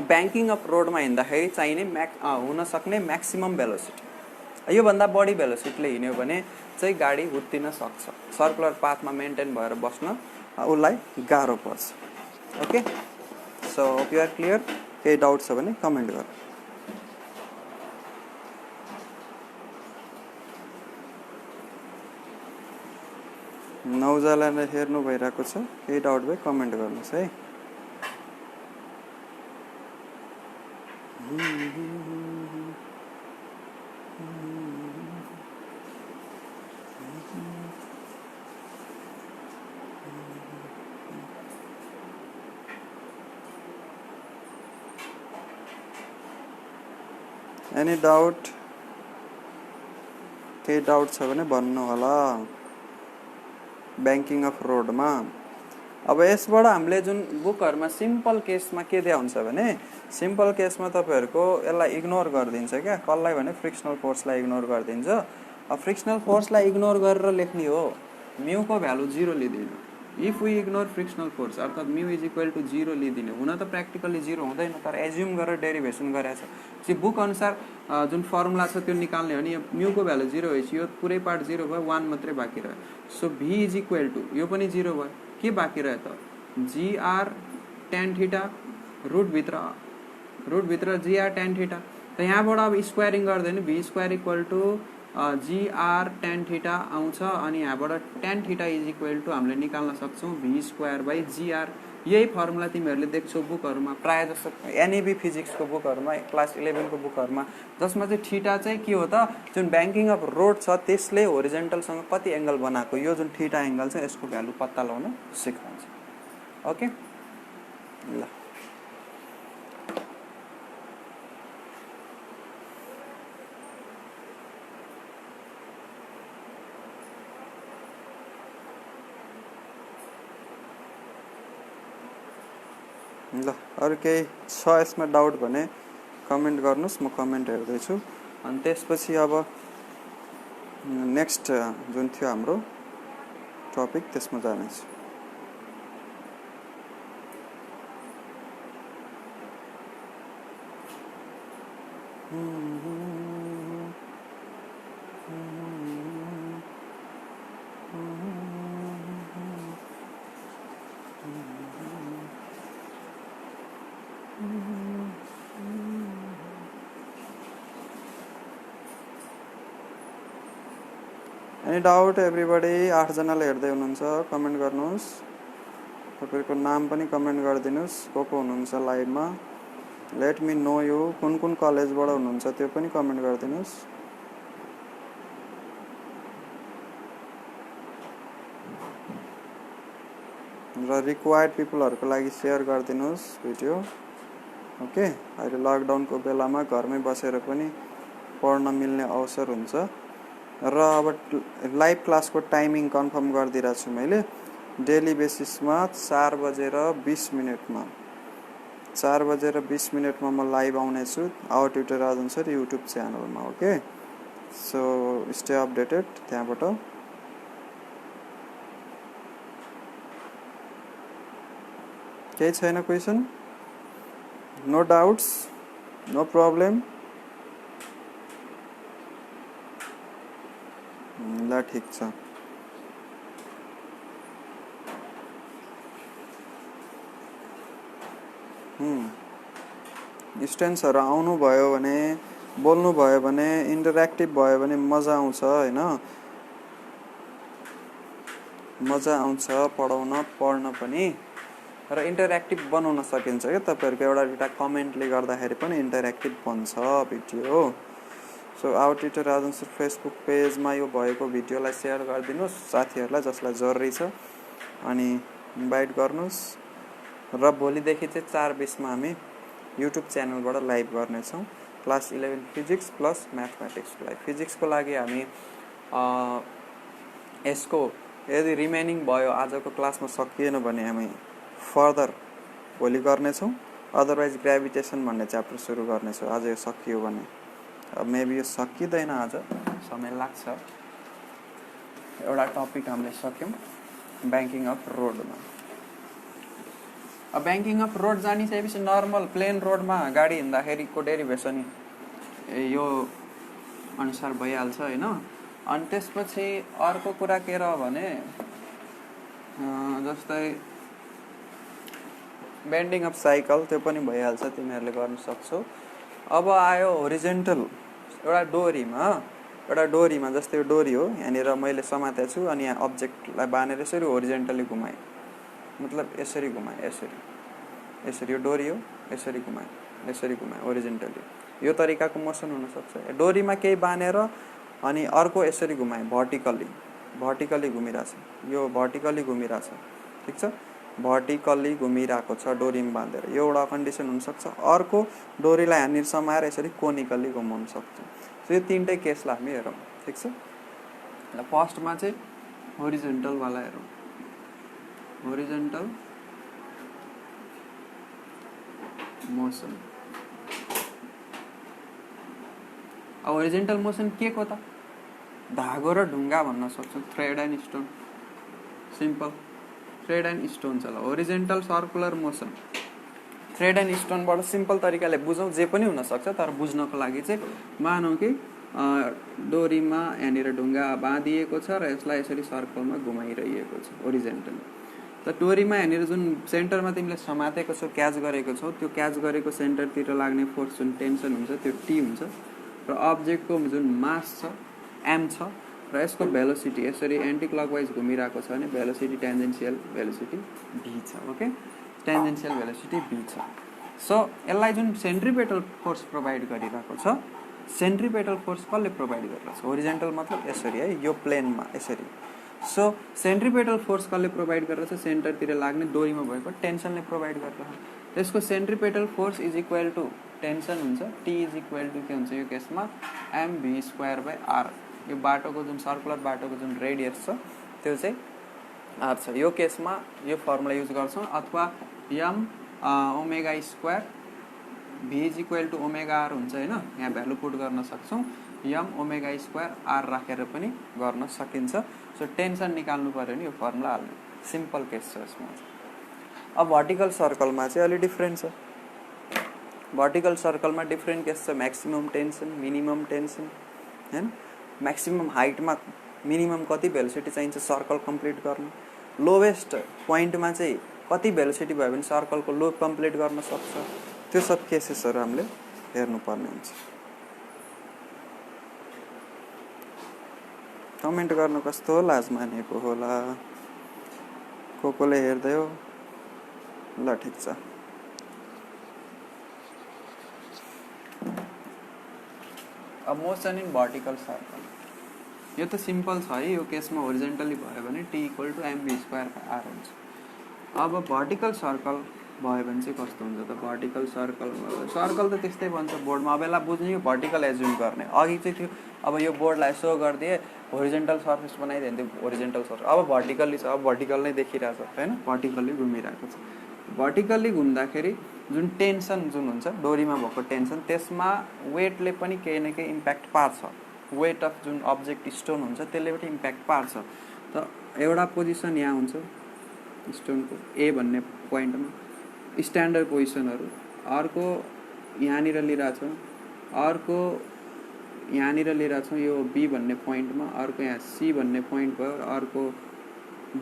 ब्याङ्किङ अफ रोडमा हिँड्दाखेरि चाहिने हुन सक्ने म्याक्सिमम भेलोसिटी। योभन्दा बढी भेलोसिटीले हिँड्यो भने चाहिँ गाडी हुत्तिन सक्छ, सर्कुलर पाथमा मेन्टेन भएर बस्न उसलाई गाह्रो पर्छ। Okay, so hope you are clear. केही डाउट छ भने कमेन्ट गर। नौजनाले हेर्नु भइरहेको छ, केही डाउट भए कमेन्ट गर्नुहोस् है। Any doubt? केही डाउट छ भने भन्नु होला ब्याङ्किङ अफ रोडमा। अब यसबाट हामीले जुन बुकहरुमा सिम्पल केसमा के दिया हुन्छ भने सिम्पल केसमा तपाईहरुको यसलाई इग्नोर गरिदिन्छ क्या। कसलाई भने फ्रिक्सनल फोर्सलाई इग्नोर गरिदिन्छ। अब फ्रिक्सनल फोर्सलाई इग्नोर गरेर लेख्ने हो म्यू को भ्यालु 0 लिदिनु। If we ignore frictional force अर्थात म्यू इज इक्वल टु 0 लिदिनु। हुन त प्र्याक्टिकली 0 हुँदैन तर एज्युम गरेर डेरिभेसन गरेछ। चाहिँ बुक अनुसार जुन फर्मुला छ त्यो निकाल्ने हो नि म्यू को भ्यालु 0 भएपछि यो पुरै पार्ट 0 भयो 1 मात्रै बाँकी रह्यो। So v is equal to यो पनि 0 भयो के बाँकी रह्यो त gr tan थीटा रुट भित्र gr tan थीटा। त यहाँबाट अब स्क्वायरिङ गर्दै नि v square equal to gr tan theta आउँछ अनि यहाँबाट tan theta is equal to हामीले निकाल्न सक्छौं v स्क्वायर बाइ gr। यही फर्मुला तिमीहरुले देख्छौ बुकहरुमा प्राय जसो एनईबी फिजिक्स को बुकहरुमा क्लास 11 को बुकहरुमा जसमा चाहिँ थीटा चाहिँ के हो त जुन ब्याङ्किङ अफ रोड छ त्यसले होरिजन्टल सँग कति एंगल बनाएको यो जुन थीटा एंगल छ यसको भ्यालु पत्ता लगाउन सिकाउँछ। ओके ल ल अरु केही छ यसमा डाउट भने कमेन्ट गर्नुस् म कमेन्ट हेर्दै छु। अनि त्यसपछि अब नेक्स्ट जुन थियो हाम्रो टपिक त्यसमा जाने छु। Any doubt everybody? 8 जनाले हेर्दै हुनुहुन्छ कमेन्ट गर्नुस्। तपाईहरुको नाम पनि कमेन्ट गरिदिनुस् को हुनुहुन्छ लाइभमा। लेट मी नो यु कुन कुन कलेजबाट हुनुहुन्छ त्यो पनि कमेन्ट गरिदिनुस्। र रिक्वायर्ड पिपलहरुको लागि शेयर गरिदिनुस् भिडियो। ओके अहिले लकडाउनको बेलामा घरमै बसेर पनि पढ्न मिल्ने अवसर हुन्छ। र अब लाइभ क्लासको टाइमिङ कन्फर्म गरिदिरहेको छु मैले डेली बेसिसमा 4 बजेर 20 मिनेटमा 4 बजेर 20 मिनेटमा म लाइभ आउने छु our tutor Rajan sir YouTube च्यानलमा। ओके सो स्टे अपडेटेड त्यहाँबाट। केही छैन question? No doubts no problem? ल ठीक छ। स्टुडेन्ट्सहरु आउनु भयो भने बोल्नु भयो भने इन्टरएक्टिभ भयो भने मजा आउँछ हैन। मजा आउँछ पढाउन पढ्न पनि र इन्टरएक्टिभ बनाउन सकिन्छ के तपाईहरुको एउटा कमेन्टले गर्दाखेरि पनि इन्टरएक्टिभ बन्छ video. So our tutor Rajan sir Facebook पेजमा यो भएको भिडियोलाई शेयर गरिदिनुस् साथीहरुलाई जसलाई जरुरी छ अनि इन्भाइट गर्नुस्। र भोलिदेखि चाहिँ 4:20 मा हामी युट्युब च्यानलबाट लाइभ गर्ने छौं क्लास 11 फिजिक्स प्लस म्याथमेटिक्सको लागि। फिजिक्सको लागि हामी यसको यदि रिमेनिङ भयो आजको क्लासमा सकिएन भने हामी फर्दर भोलि गर्ने छौं। अदरवाइज ग्रेभिटेसन भन्ने च्याप्टर सुरु गर्ने छौं आज यो सकियो भने। मेबी यो सकिदैन आज समय लाग्छ। एउटा टपिक हामीले सक्यौं ब्याङ्किङ अफ रोडमा। अब ब्याङ्किङ अफ रोड जानिसकेपछि नर्मल प्लेन रोडमा गाडी हिँड्दाखेरिको डेरिभेसन यो अनुसार भइहाल्छ हैन। अनि त्यसपछि अर्को कुरा के र भने जस्तै बेन्डिङ अफ साइकल त्यो पनि भइहाल्छ तिमीहरुले गर्न सक्छौ। अब आयो होरिजेन्टल एउटा डोरीमा जस्तै यो डोरी हो यहाँनिर मैले समातेको छु अनि यहाँ अब्जेक्टलाई बानेर यसरी होरिजेन्टली घुमाए मतलब यसरी घुमाए यसरी यो डोरी हो यसरी घुमाए होरिजेन्टली यो तरिकाको मोसन हुन सक्छ। डोरीमा केही बानेर अनि अर्को यसरी घुमाए भर्टिकली घुमिराछ यो भर्टिकली घुमिराछ ठीक छ। भर्टिकल्ली घुमिरहेको छ डोरीमा बाँधेर, यो एउटा कन्डिसन हुनसक्छ। अर्को डोरीलाई यहाँनिर समाएर यसरी कोनिकल्ली घुमाउन सक्छौँ। सो यो तिनटै केसलाई हामी हेरौँ, ठिक छ। ल फर्स्टमा चाहिँ होरिजेन्टलवाला हेरौँ, होरिजेन्टल मोसन। अब होरिजेन्टल मोसन के को त, धागो र ढुङ्गा भन्न सक्छौँ, thread and stone, simple thread and stone छ। ल horizontal circular motion thread and स्टोनबाट सिम्पल तरिकाले बुझौँ, जे पनि हुनसक्छ, तर बुझ्नको लागि चाहिँ मानौँ कि डोरीमा यहाँनिर ढुङ्गा बाँधिएको छ र यसलाई यसरी सर्कलमा घुमाइरहेको छ होरिजेन्टली। त डोरीमा यहाँनिर जुन सेन्टरमा तिमीले समातेको छौ, क्याच गरेको छौ, त्यो क्याच गरेको सेन्टरतिर लाग्ने फोर्स जुन टेन्सन हुन्छ त्यो टी हुन्छ, र अब्जेक्टको जुन मास छ एम छ, र यसको भेलोसिटी यसरी एन्टी क्लकवाइज घुमिरहेको छ भने भेलोसिटी टेन्जेन्सियल भेलोसिटी भी छ। ओके, टेन्जेन्सियल भेलोसिटी भी छ। सो यसलाई जुन सेन्ट्रिपेटल फोर्स प्रोभाइड गरिरहेको छ, सेन्ट्रिपेटल फोर्स कसले प्रोभाइड गरिरहेको छ, होरिजेन्टल मतलब यसरी है, यो प्लेनमा यसरी। सो सेन्ट्रिपेटल फोर्स कसले प्रोभाइड गरिरहेको छ, सेन्टरतिर लाग्ने डोरीमा भएको टेन्सनले प्रोभाइड गरिरहेको छ। त्यसको centripetal force is equal to tension हुन्छ, टी इज इक्वल टु के हुन्छ यो केसमा mv²/r। यो बाटोको जुन सर्कुलर बाटोको जुन रेडियस छ त्यो चाहिँ आर छ। यो केसमा यो फर्मुला युज गर्छौँ, अथवा m omega v is equal to omega r हुन्छ होइन, यहाँ भ्यालु पुट गर्न सक्छौँ, m ओमेगा² r राखेर पनि गर्न सकिन्छ। सो टेन्सन निकाल्नु पऱ्यो भने यो फर्मुला हाल्नु, सिम्पल केस छ यसमा। अब भर्टिकल सर्कलमा चाहिँ अलि डिफ्रेन्ट छ। भर्टिकल सर्कलमा डिफ्रेन्ट केस छ, म्याक्सिमम टेन्सन, मिनिमम टेन्सन हैन। म्याक्सिमम हाइटमा मिनिमम कति भेलोसिटी चाहिन्छ सर्कल कम्प्लिट गर्न, लोवेस्ट पोइन्टमा चाहिँ कति भेलोसिटी भयो भने सर्कलको लो कम्प्लिट गर्न सक्छ, त्यो सब केसेसहरू हामीले हेर्नुपर्ने हुन्छ। कमेन्ट गर्नु कस्तो लाज मानेको होला, कोले हेर्दै हो। ल ठिक छ। अब मोसन इन भर्टिकल सर्कल, यो त सिम्पल छ है। यो केसमा होरिजेन्टली भयो भने टी इक्वल टु mv²/r हुन्छ। अब भर्टिकल सर्कल भयो भने चाहिँ कस्तो हुन्छ त, भर्टिकल सर्कल त त्यस्तै भन्छ बोर्डमा। अब यसलाई बुझ्ने यो भर्टिकल एज्युम गर्ने, अघि चाहिँ थियो अब यो बोर्डलाई सो गरिदिए होरिजेन्टल सर्फेस बनाइदियो भने त्यो होरिजेन्टल सर्फेस, अब भर्टिकल्ली छ, अब भर्टिकल नै देखिरहेको छ होइन, भर्टिकल्ली घुमिरहेको छ। भर्टिकल्ली घुम्दाखेरि जुन टेन्सन जुन हुन्छ डोरीमा भएको टेन्सन, त्यसमा वेटले पनि केही न केही इम्प्याक्ट पार्छ। वेट अफ जुन अब्जेक्ट स्टोन हुन्छ त्यसले पनि इम्प्याक्ट पार्छ। त एउटा पोजिसन यहाँ हुन्छ स्टोनको ए भन्ने पोइन्टमा, स्ट्यान्डर्ड पोजिसनहरू, अर्को यहाँनिर लिइरहेछौँ, अर्को यहाँनिर लिइरहेछौँ यो बी भन्ने पोइन्टमा, अर्को यहाँ सी भन्ने पोइन्ट भयो, अर्को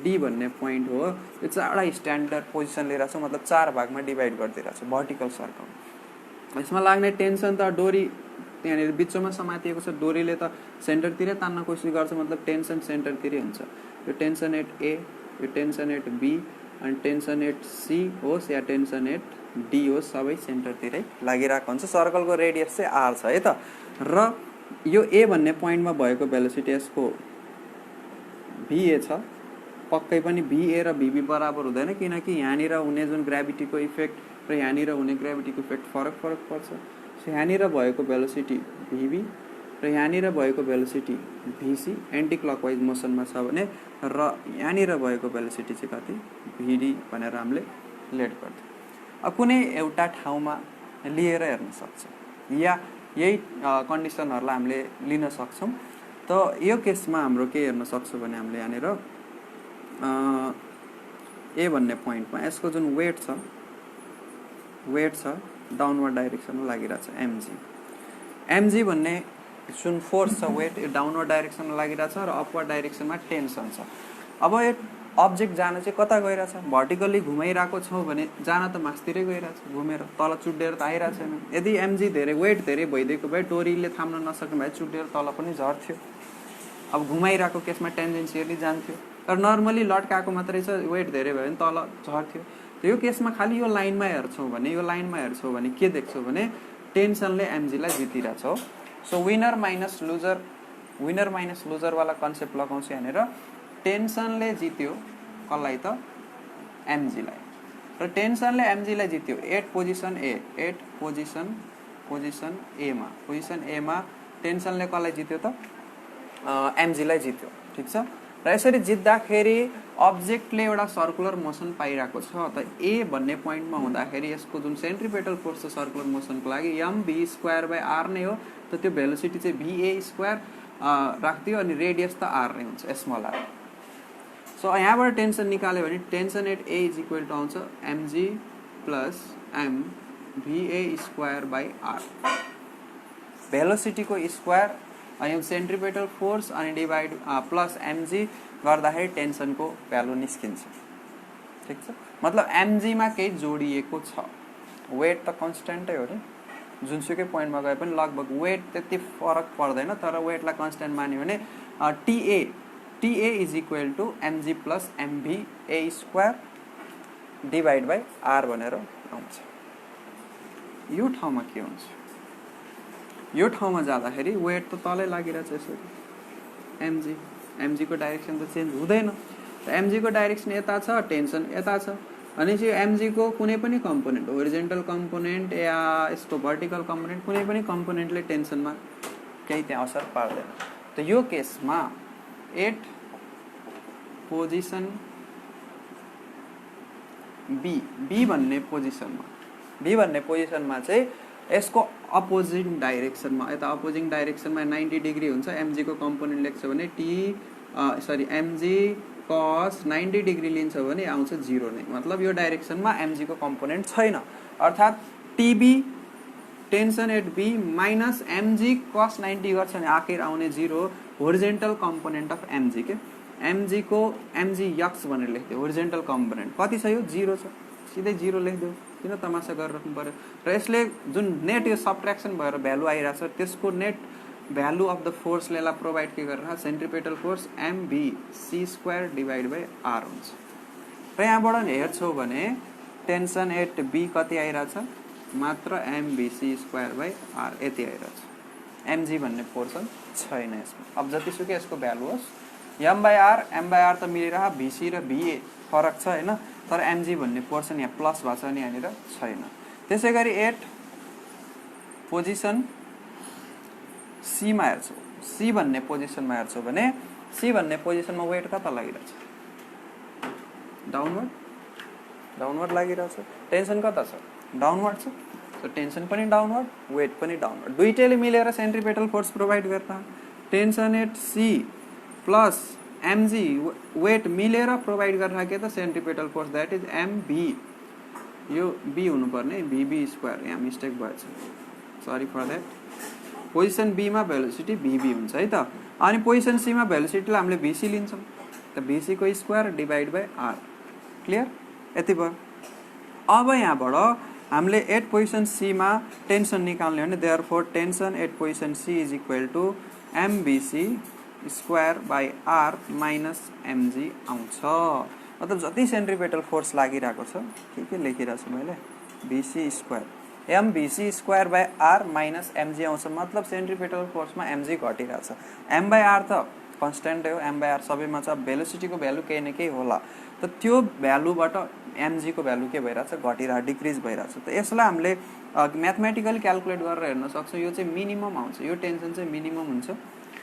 डी भन्ने पोइन्ट हो। यो चारवटा स्ट्यान्डर्ड पोजिसन लिइरहेछौँ, मतलब 4 भागमा डिभाइड गरिदिइरहेछौँ भर्टिकल सर्कल। यसमा लाग्ने टेन्सन त डोरी त्यहाँनिर बिचमा समातिएको छ, डोरीले त सेन्टरतिरै तान्न कोसिस गर्छ, मतलब टेन्सन सेन्टरतिरै हुन्छ। यो टेन्सन एट ए, यो टेन्सन एट बी, अनि टेन्सन एट सी होस् या टेन्सन एट डी होस्, सबै सेन्टरतिरै लागिरहेको हुन्छ। सर्कलको रेडियस चाहिँ आर छ है त। र यो ए भन्ने पोइन्टमा भएको भेलोसिटी यसको भिए छ, पक्कै पनि भिए र भिबी बराबर हुँदैन, किनकि यहाँनिर हुने जुन ग्राभिटीको इफेक्ट र यहाँनिर हुने ग्राभिटीको इफेक्ट फरक पर्छ। सो यहाँनिर भएको भेलोसिटी भिबी र यहाँनिर भएको भेलोसिटी भिसी एन्टी क्लकवाइज मोसनमा छ भने, र यहाँनिर भएको भेलोसिटी चाहिँ कति भिडी भनेर हामीले लेट गर्थ्यौँ। अब कुनै एउटा ठाउँमा लिएर हेर्न सक्छौँ या यही कन्डिसनहरूलाई हामीले लिन सक्छौँ। त यो केसमा हाम्रो के हेर्न सक्छौँ भने हामीले यहाँनिर ए भन्ने पोइन्टमा यसको जुन वेट छ डाउनवर्ड डाइरेक्सनमा लागिरहेछ एमजी भन्ने जुन फोर्स छ वेट यो डाउनवर्ड डाइरेक्सनमा लागिरहेछ र अपवर्ड डाइरेक्सनमा टेन्सन छ। अब यो अब्जेक्ट जान चाहिँ कता गइरहेछ, भर्टिकल्ली घुमाइरहेको छौँ भने जान त मासतिरै गइरहेछ, घुमेर तल चुड्डेर त आइरहेको छैन। यदि एमजी धेरै वेट धेरै भइदिएको भए डोरीले थाम्न नसक्ने भए चुड्डेर तल पनि झर्थ्यो। अब घुमाइरहेको केसमा टेन्जेन्सियली जान्थ्यो, तर नर्मली लट्काएको मात्रै छ, वेट धेरै भयो भने तल झर्थ्यो। त यो केसमा खालि यो लाइनमा हेर्छौँ भने के देख्छौँ भने टेन्सनले एमजीलाई जितिरहेछ हो। सो विनर माइनस लुजर वाला कन्सेप्ट लगाउँछु यहाँनिर। टेन्सनले जित्यो कसलाई त, एमजीलाई र टेन्सनले एमजीलाई जित्यो 8 पोजिसन ए 8 पोजिसन एमा टेन्सनले कसलाई जित्यो त एमजीलाई जित्यो ठीक छ र यसरी जित्दाखेरि अब्जेक्टले एउटा सर्कुलर मोसन पाइरहेको छ त ए भन्ने पोइन्टमा हुँदाखेरि यसको जुन सेन्ट्रिपेटल फोर्स छ सर्कुलर मोसनको लागि mv²/r नै हो त त्यो भेलोसिटी चाहिँ va² राख्दियो अनि रेडियस त r नै हुन्छ स्मल r सो यहाँबाट टेन्सन निकाल्यो भने tension at A is equal to आउँछ mg प्लस m va²/r भेलोसिटीको स्क्वायर अनि सेन्ट्रिपेटल फोर्स अनि डिभाइड प्लस mg गर्दाखेरि टेन्सनको भ्यालु निस्किन्छ ठीक छ मतलब mg मा केही जोडिएको छ वेट त कन्स्ट्यान्टै हो नि जुनसुकै पोइन्टमा गए पनि लगभग वेट त्यति फरक पर्दैन तर वेटलाई कन्स्ट्यान्ट मान्यो भने TA is equal to mg plus mva² divide by r भनेर आउँछ यो ठाउँमा के हुन्छ यो ठाउँमा जाँदाखेरि वेट त तलै लागिरहेछ यसरी mg को डाइरेक्सन त चेन्ज हुँदैन mg को डाइरेक्सन यता छ टेन्सन यता छ अनि चाहिँ mg को कुनै पनि कम्पोनेन्ट होरिजेन्टल कम्पोनेन्ट या यसको भर्टिकल कम्पोनेन्ट कुनै पनि कम्पोनेन्टले टेन्सनमा केही त्यहाँ असर पार्दैन त यो केसमा 8 पोजिसन बी भन्ने पोजिसनमा चाहिँ यसको अपोजिङ डाइरेक्सनमा यता अपोजिङ डाइरेक्सनमा 90 डिग्री हुन्छ mg को कम्पोनेन्ट लेख्छ भने mg cos 90 डिग्री लिन्छ भने आउँछ 0 नै मतलब यो डाइरेक्सनमा mg को कम्पोनेन्ट छैन अर्थात् tb tension at B minus mg cos 90 गर्छ भने आखिर आउने 0 होरिजेन्टल कम्पोनेन्ट अफ mg के mg को mg x भनेर लेख्दियो होरिजेन्टल कम्पोनेन्ट कति छ यो 0 छ सिधै 0 लेख्दियो किन तमासा गरेर राख्नु पर्यो र यसले जुन नेट यो सबट्र्याक्सन भएर भ्यालु आइराछ त्यसको नेट भ्यालु अफ द फोर्सले ला प्रोभाइड के गरेर centripetal force mvc² divide by r हुन्छ र यहाँबाट हेर्छौ भने टेन्सन एट बी कति आइराछ मात्र mvc² r यति आइराछ mg भन्ने पोर्सन छैन यसमा अब जतिसुकै यसको भ्यालु होस् m/r त मिलिरह vc र va फरक छ हैन तर mg भन्ने पोर्सन यहाँ प्लस भएको छ नि यहाँनिर छैन त्यसैगरी 8 पोजिसन सी मा हेर्छौ सी भन्ने पोजिसनमा हेर्छौ भने सी भन्ने पोजिसनमा वेट कता लागिरहेछ डाउनवर्ड लागिरहेछ टेन्सन कता छ डाउनवर्ड छ सो टेन्सन पनि डाउनवर्ड वेट पनि डाउनवर्ड दुईटैले मिलेर सेन्ट्रिपेटल फोर्स प्रोभाइड गर्छ tension at C plus mg weight मिलेर प्रोभाइड गर्न के त centripetal force that is mb यो b हुनु पर्ने vb² यहाँ मिस्टेक भएछ sorry for that position B मा भेलोसिटी vb हुन्छ है त अनि पोजिसन सी मा भेलोसिटीलाई हामीले vc लिन्छौं त vc को square divide by r clear यति भयो अब यहाँबाट हामीले 8 पोजिसन सी मा टेन्सन निकाल्ने हो भने therefore tension at position C is equal to mvc² by r minus mg आउँछ मतलब जति सेन्ट्रिपेटल फोर्स लागिरहेको छ के लेखिरहेको छु मैले vc² mvc² by r minus mg आउँछ मतलब सेन्ट्रिपेटल फोर्समा mg घटिरहेछ m/r त कन्स्ट्यान्ट हो m/r सबैमा छ भेलोसिटी को भ्यालु केही न केही होला त त्यो भ्यालुबाट mg को भ्यालु के भइरहेछ घटिरहेछ डिक्रिज भइरहेछ त यसलाई हामीले म्याथमेटिकली क्याल्कुलेट गरेर हेर्न सक्छौं यो चाहिँ मिनिमम आउँछ यो टेन्सन चाहिँ मिनिमम हुन्छ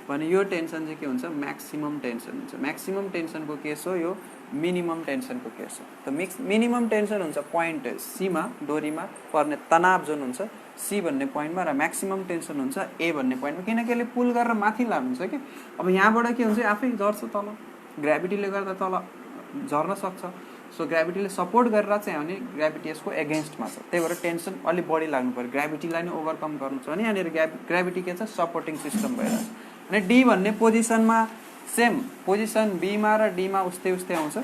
भने यो टेन्सन चाहिँ के हुन्छ म्याक्सिमम टेन्सन हुन्छ म्याक्सिमम टेन्सनको केस हो यो मिनिमम टेन्सनको केस हो त मिनिमम टेन्सन हुन्छ पोइन्ट सी मा डोरीमा पर्ने तनाव जुन हुन्छ सी भन्ने पोइन्टमा र म्याक्सिमम टेन्सन हुन्छ ए भन्ने पोइन्टमा किनकि यसले पुल गरेर माथि लानुहुन्छ कि अब यहाँबाट के हुन्छ आफै झर्छ तल ग्राभिटीले गर्दा तल झर्न सक्छ सो ग्राभिटीले सपोर्ट गरेर चाहिँ भने ग्राभिटी यसको एगेन्स्टमा छ त्यही भएर टेन्सन अलि बढी लाग्नु पर्यो ग्राभिटीलाई नै ओभरकम गर्नु छ भने यहाँनिर ग्राभिटी के छ सपोर्टिङ सिस्टम भइरहेछ अनि डी भन्ने पोजिसनमा सेम पोजिसन बी मा र डी मा उस्तै आउँछ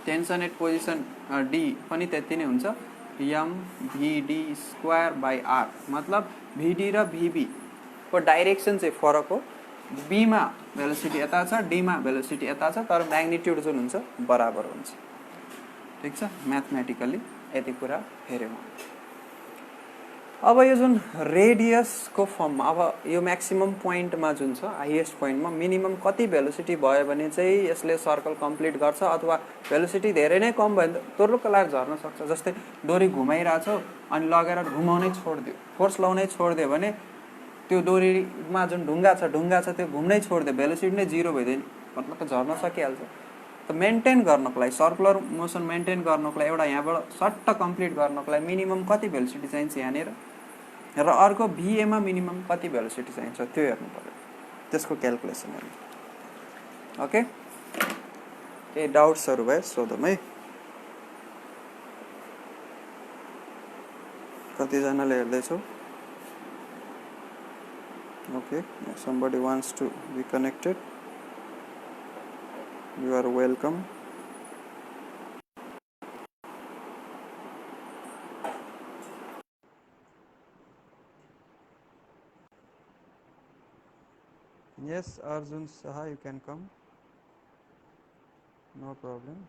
टेन्सन एट पोजिसन डी पनि त्यति नै हुन्छ mvd² बाई r मतलब vd र vb को डाइरेक्सन चाहिँ फरक हो बी मा भेलोसिटी यता छ डी मा भेलोसिटी यता छ तर म्याग्निट्युड जुन हुन्छ बराबर हुन्छ ठीक छ म्याथमेटिकली यति कुरा हेर्यौं अब यो जुन रेडियसको फर्म, अब यो म्याक्सिमम पोइन्टमा जुन छ हाइएस्ट पोइन्टमा मिनिमम कति भेलोसिटी भयो भने चाहिँ यसले सर्कल कम्प्लिट गर्छ, अथवा भेलोसिटी धेरै नै कम भयो भने तोर्लुक्क लाएर झर्न सक्छ। जस्तै डोरी घुमाइरहेछौ अनि लगेर घुमाउनै छोडिदियो, फोर्स लाउनै छोडिदियो भने त्यो डोरीमा जुन ढुङ्गा छ त्यो घुम्नै छोडिदियो, भेलोसिटी नै जिरो भइदियो, मतलब झर्न सकिहाल्छ। त मेन्टेन गर्नको लागि, सर्कुलर मोसन मेन्टेन गर्नको लागि, एउटा यहाँबाट सट्ट कम्प्लिट गर्नको लागि मिनिमम कति भेलोसिटी चाहिन्छ यहाँनिर, र अर्को भिएमा मिनिमम कति भेलोसिटी चाहिन्छ त्यो हेर्नु पर्यो, त्यसको क्यालकुलेसन हेर्नु। ओके, केही डाउट्सहरू भए सोधौँ है। कतिजनाले हेर्दैछौ? Okay, if somebody wants to be connected, you are welcome. Yes, Arjun Saha, you can come. No problem.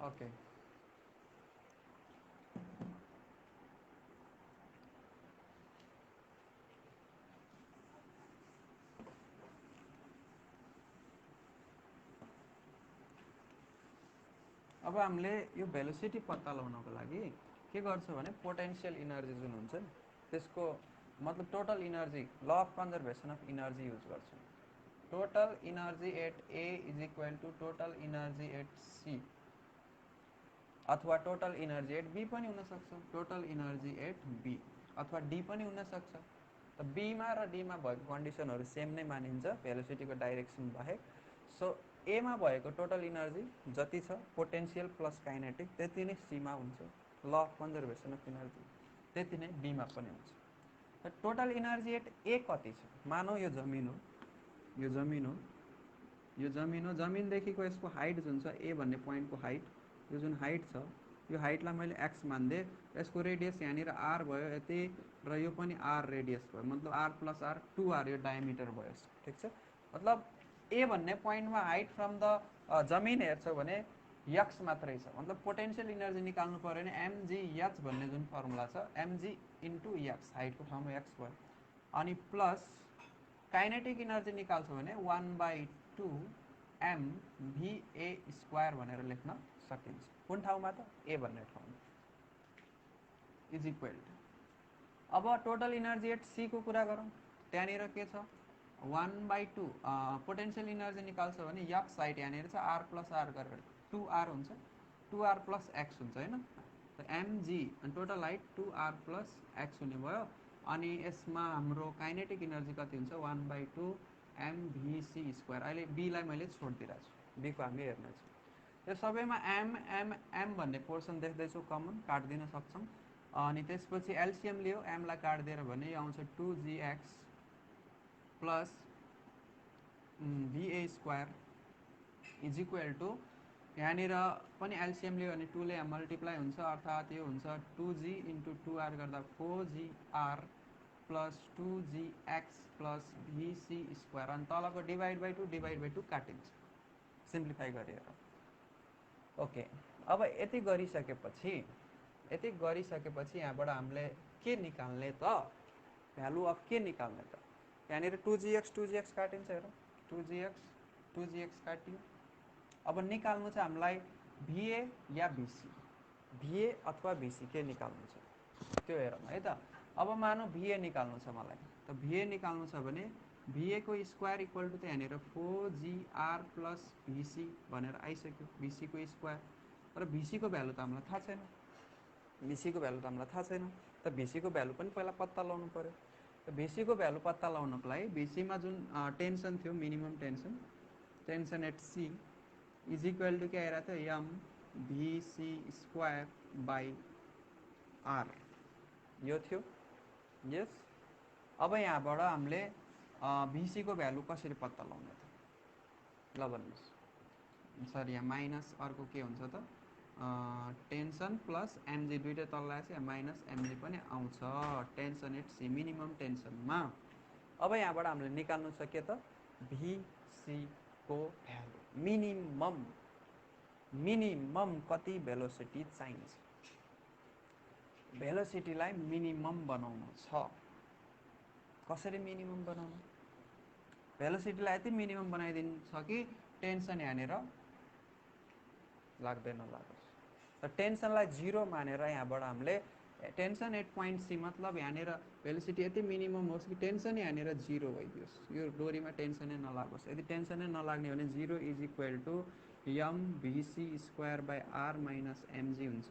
Okay. अब हामीले यो भेलोसिटी पत्ता लगाउनको लागि के गर्छौँ भने पोटेन्शियल इनर्जी जुन हुन्छ नि त्यसको मतलब total energy, law of conservation of energy use गर्छौँ। Total energy at A is equal to total energy at C, अथवा टोटल इनर्जी एट बी पनि हुनसक्छ, टोटल इनर्जी एट बी अथवा डी पनि हुनसक्छ। त बीमा र डीमा भएको कन्डिसनहरू सेम नै मानिन्छ भेलोसिटीको डाइरेक्सन बाहेक। सो एमा भएको टोटल इनर्जी जति छ पोटेन्शियल प्लस काइनेटिक त्यति नै सीमा हुन्छ, ल अफ कन्जर्भेसन अफ इनर्जी त्यति नै बीमा पनि हुन्छ। त टोटल इनर्जी एट ए कति छ? मानौ यो जमिन हो, यो जमिन हो, यो जमिन हो, जमिनदेखिको यसको हाइट जुन छ ए भन्ने पोइन्टको हाइट, यो जुन हाइट छ यो हाइटलाई मैले एक्स मानिदिएँ, यसको रेडियस यहाँनिर आर भयो यति, र यो पनि आर रेडियस भयो, मतलब आर प्लस आर 2r यो डायमिटर भयो, ठिक छ। मतलब ए भन्ने पोइन्टमा हाइट फ्रम द जमिन हेर्छौ भने यक्स मात्रै छ, मतलब पोटेन्शियल इनर्जी निकाल्नु पऱ्यो भने mgh भन्ने जुन फर्मुला छ mg इन्टु यक्स, हाइटको ठाउँमा यक्स भयो, अनि प्लस काइनेटिक इनर्जी निकाल्छौ भने 1/2 mva² भनेर लेख्न सकिन्छ। कुन ठाउँमा त? ए भन्ने ठाउँमा, इज इक्वल टु। अब टोटल इनर्जी एट सी को कुरा गरौँ, त्यहाँनिर के छ 1/2 पोटेन्शियल इनर्जी निकाल्छ भने यक्स हाइट यहाँनिर छ आर प्लस आर गरेर 2r हुन्छ, 2r प्लस एक्स हुन्छ होइन। त mg total height 2r plus x हुने भयो, अनि यसमा हाम्रो काइनेटिक इनर्जी कति हुन्छ 1/2 mvc²। अहिले बीलाई मैले छोडिदिइरहेको छु, बीको हामी हेर्नेछौँ। यो सबैमा एम एम एम भन्ने पोर्सन देख्दैछौँ, कमन काट्दिन सक्छौँ। अनि त्यसपछि एलसिएम लियो, एमलाई काट्दिएर भने यो आउँछ 2gx plus va² is equal to, यहाँनिर पनि एलसिएम लियो भने 2 ले मल्टिप्लाई हुन्छ, अर्थात् यो हुन्छ 2g इन्टु 2r गर्दा 4gr plus 2gx plus vc², अनि तलको डिभाइड बाई 2 काटिन्छ सिम्प्लिफाई गरेर। ओके, अब यति गरिसकेपछि यहाँबाट हामीले के निकाल्ने त? भ्यालु अफ के निकाल्ने त? यहाँनिर 2gx काटिन्छ, हेरौँ 2gx काटियो। अब निकाल्नु छ हामीलाई भिए या भिसी, भिए अथवा भिसी के निकाल्नु छ त्यो हेरौँ है त। अब मानौ भिए निकाल्नु छ मलाई, त भिए निकाल्नु छ भने भिए को स्क्वायर इक्वल टु त यहाँनिर 4gr प्लस भिसी भनेर आइसक्यो, भिसी को स्क्वायर। तर भिसी को भ्यालु त हामीलाई थाहा छैन, भिसी को भ्यालु त हामीलाई थाहा छैन, त भिसी को भ्यालु पनि पहिला पत्ता लगाउनु पर्यो। त भिसी को भ्यालु पत्ता लगाउनको लागि भिसीमा जुन टेन्सन थियो minimum tension at C is equal to के आइरहेको थियो mvc²/r यो थियो। यस, अब यहाँबाट हामीले भिसी को भ्यालु कसरी पत्ता लगाउने त? ल भन्नुहोस्। सरी, यहाँ माइनस अर्को के हुन्छ त टेन्सन प्लस एमजी दुइटै तल लगाएपछि माइनस एमजी पनि आउँछ टेन्सन एट सी मिनिमम टेन्सनमा। अब यहाँबाट हामीले निकाल्नु छ के त भिसी को भ्यालु मिनिमम कति भेलोसिटी चाहिन्छ, भेलोसिटीलाई मिनिमम बनाउनु छ। कसरी मिनिमम बनाउनु, भेलोसिटीलाई यति मिनिमम बनाइदिनु छ कि टेन्सन यहाँनिर लाग्दै नलागोस्। त टेन्सनलाई 0 मानेर यहाँबाट हामीले टेन्सन एट पोइन्ट सी मतलब यहाँनिर भेलोसिटी यति मिनिमम होस् कि टेन्सन यहाँनिर 0 भइदियोस्, यो डोरीमा टेन्सनै नलागोस्। यदि टेन्सनै नलाग्ने भने 0 is equal to M V C square by R minus M G हुन्छ।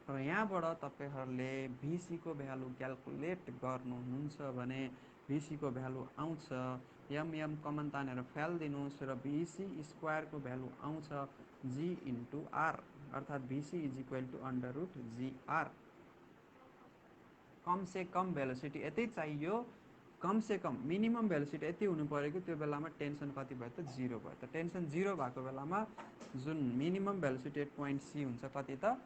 र यहाँबाट तपाईँहरूले भिसी को भ्यालु क्यालकुलेट गर्नुहुन्छ भने भिसी को भ्यालु आउँछ एम कमन तानेर फालिदिनुहोस् र भिसी स्क्वायरको भ्यालु आउँछ जी इन्टु आर अर्थात् V C is equal to under root G R. कम से कम भेलोसिटी यति चाहियो, कम से कम मिनिमम भेलोसिटी यति हुनु पर्यो कि त्यो बेलामा टेन्सन कति भयो त 0 भयो। त टेन्सन 0 भएको बेलामा जुन minimum velocity at point C हुन्छ कति त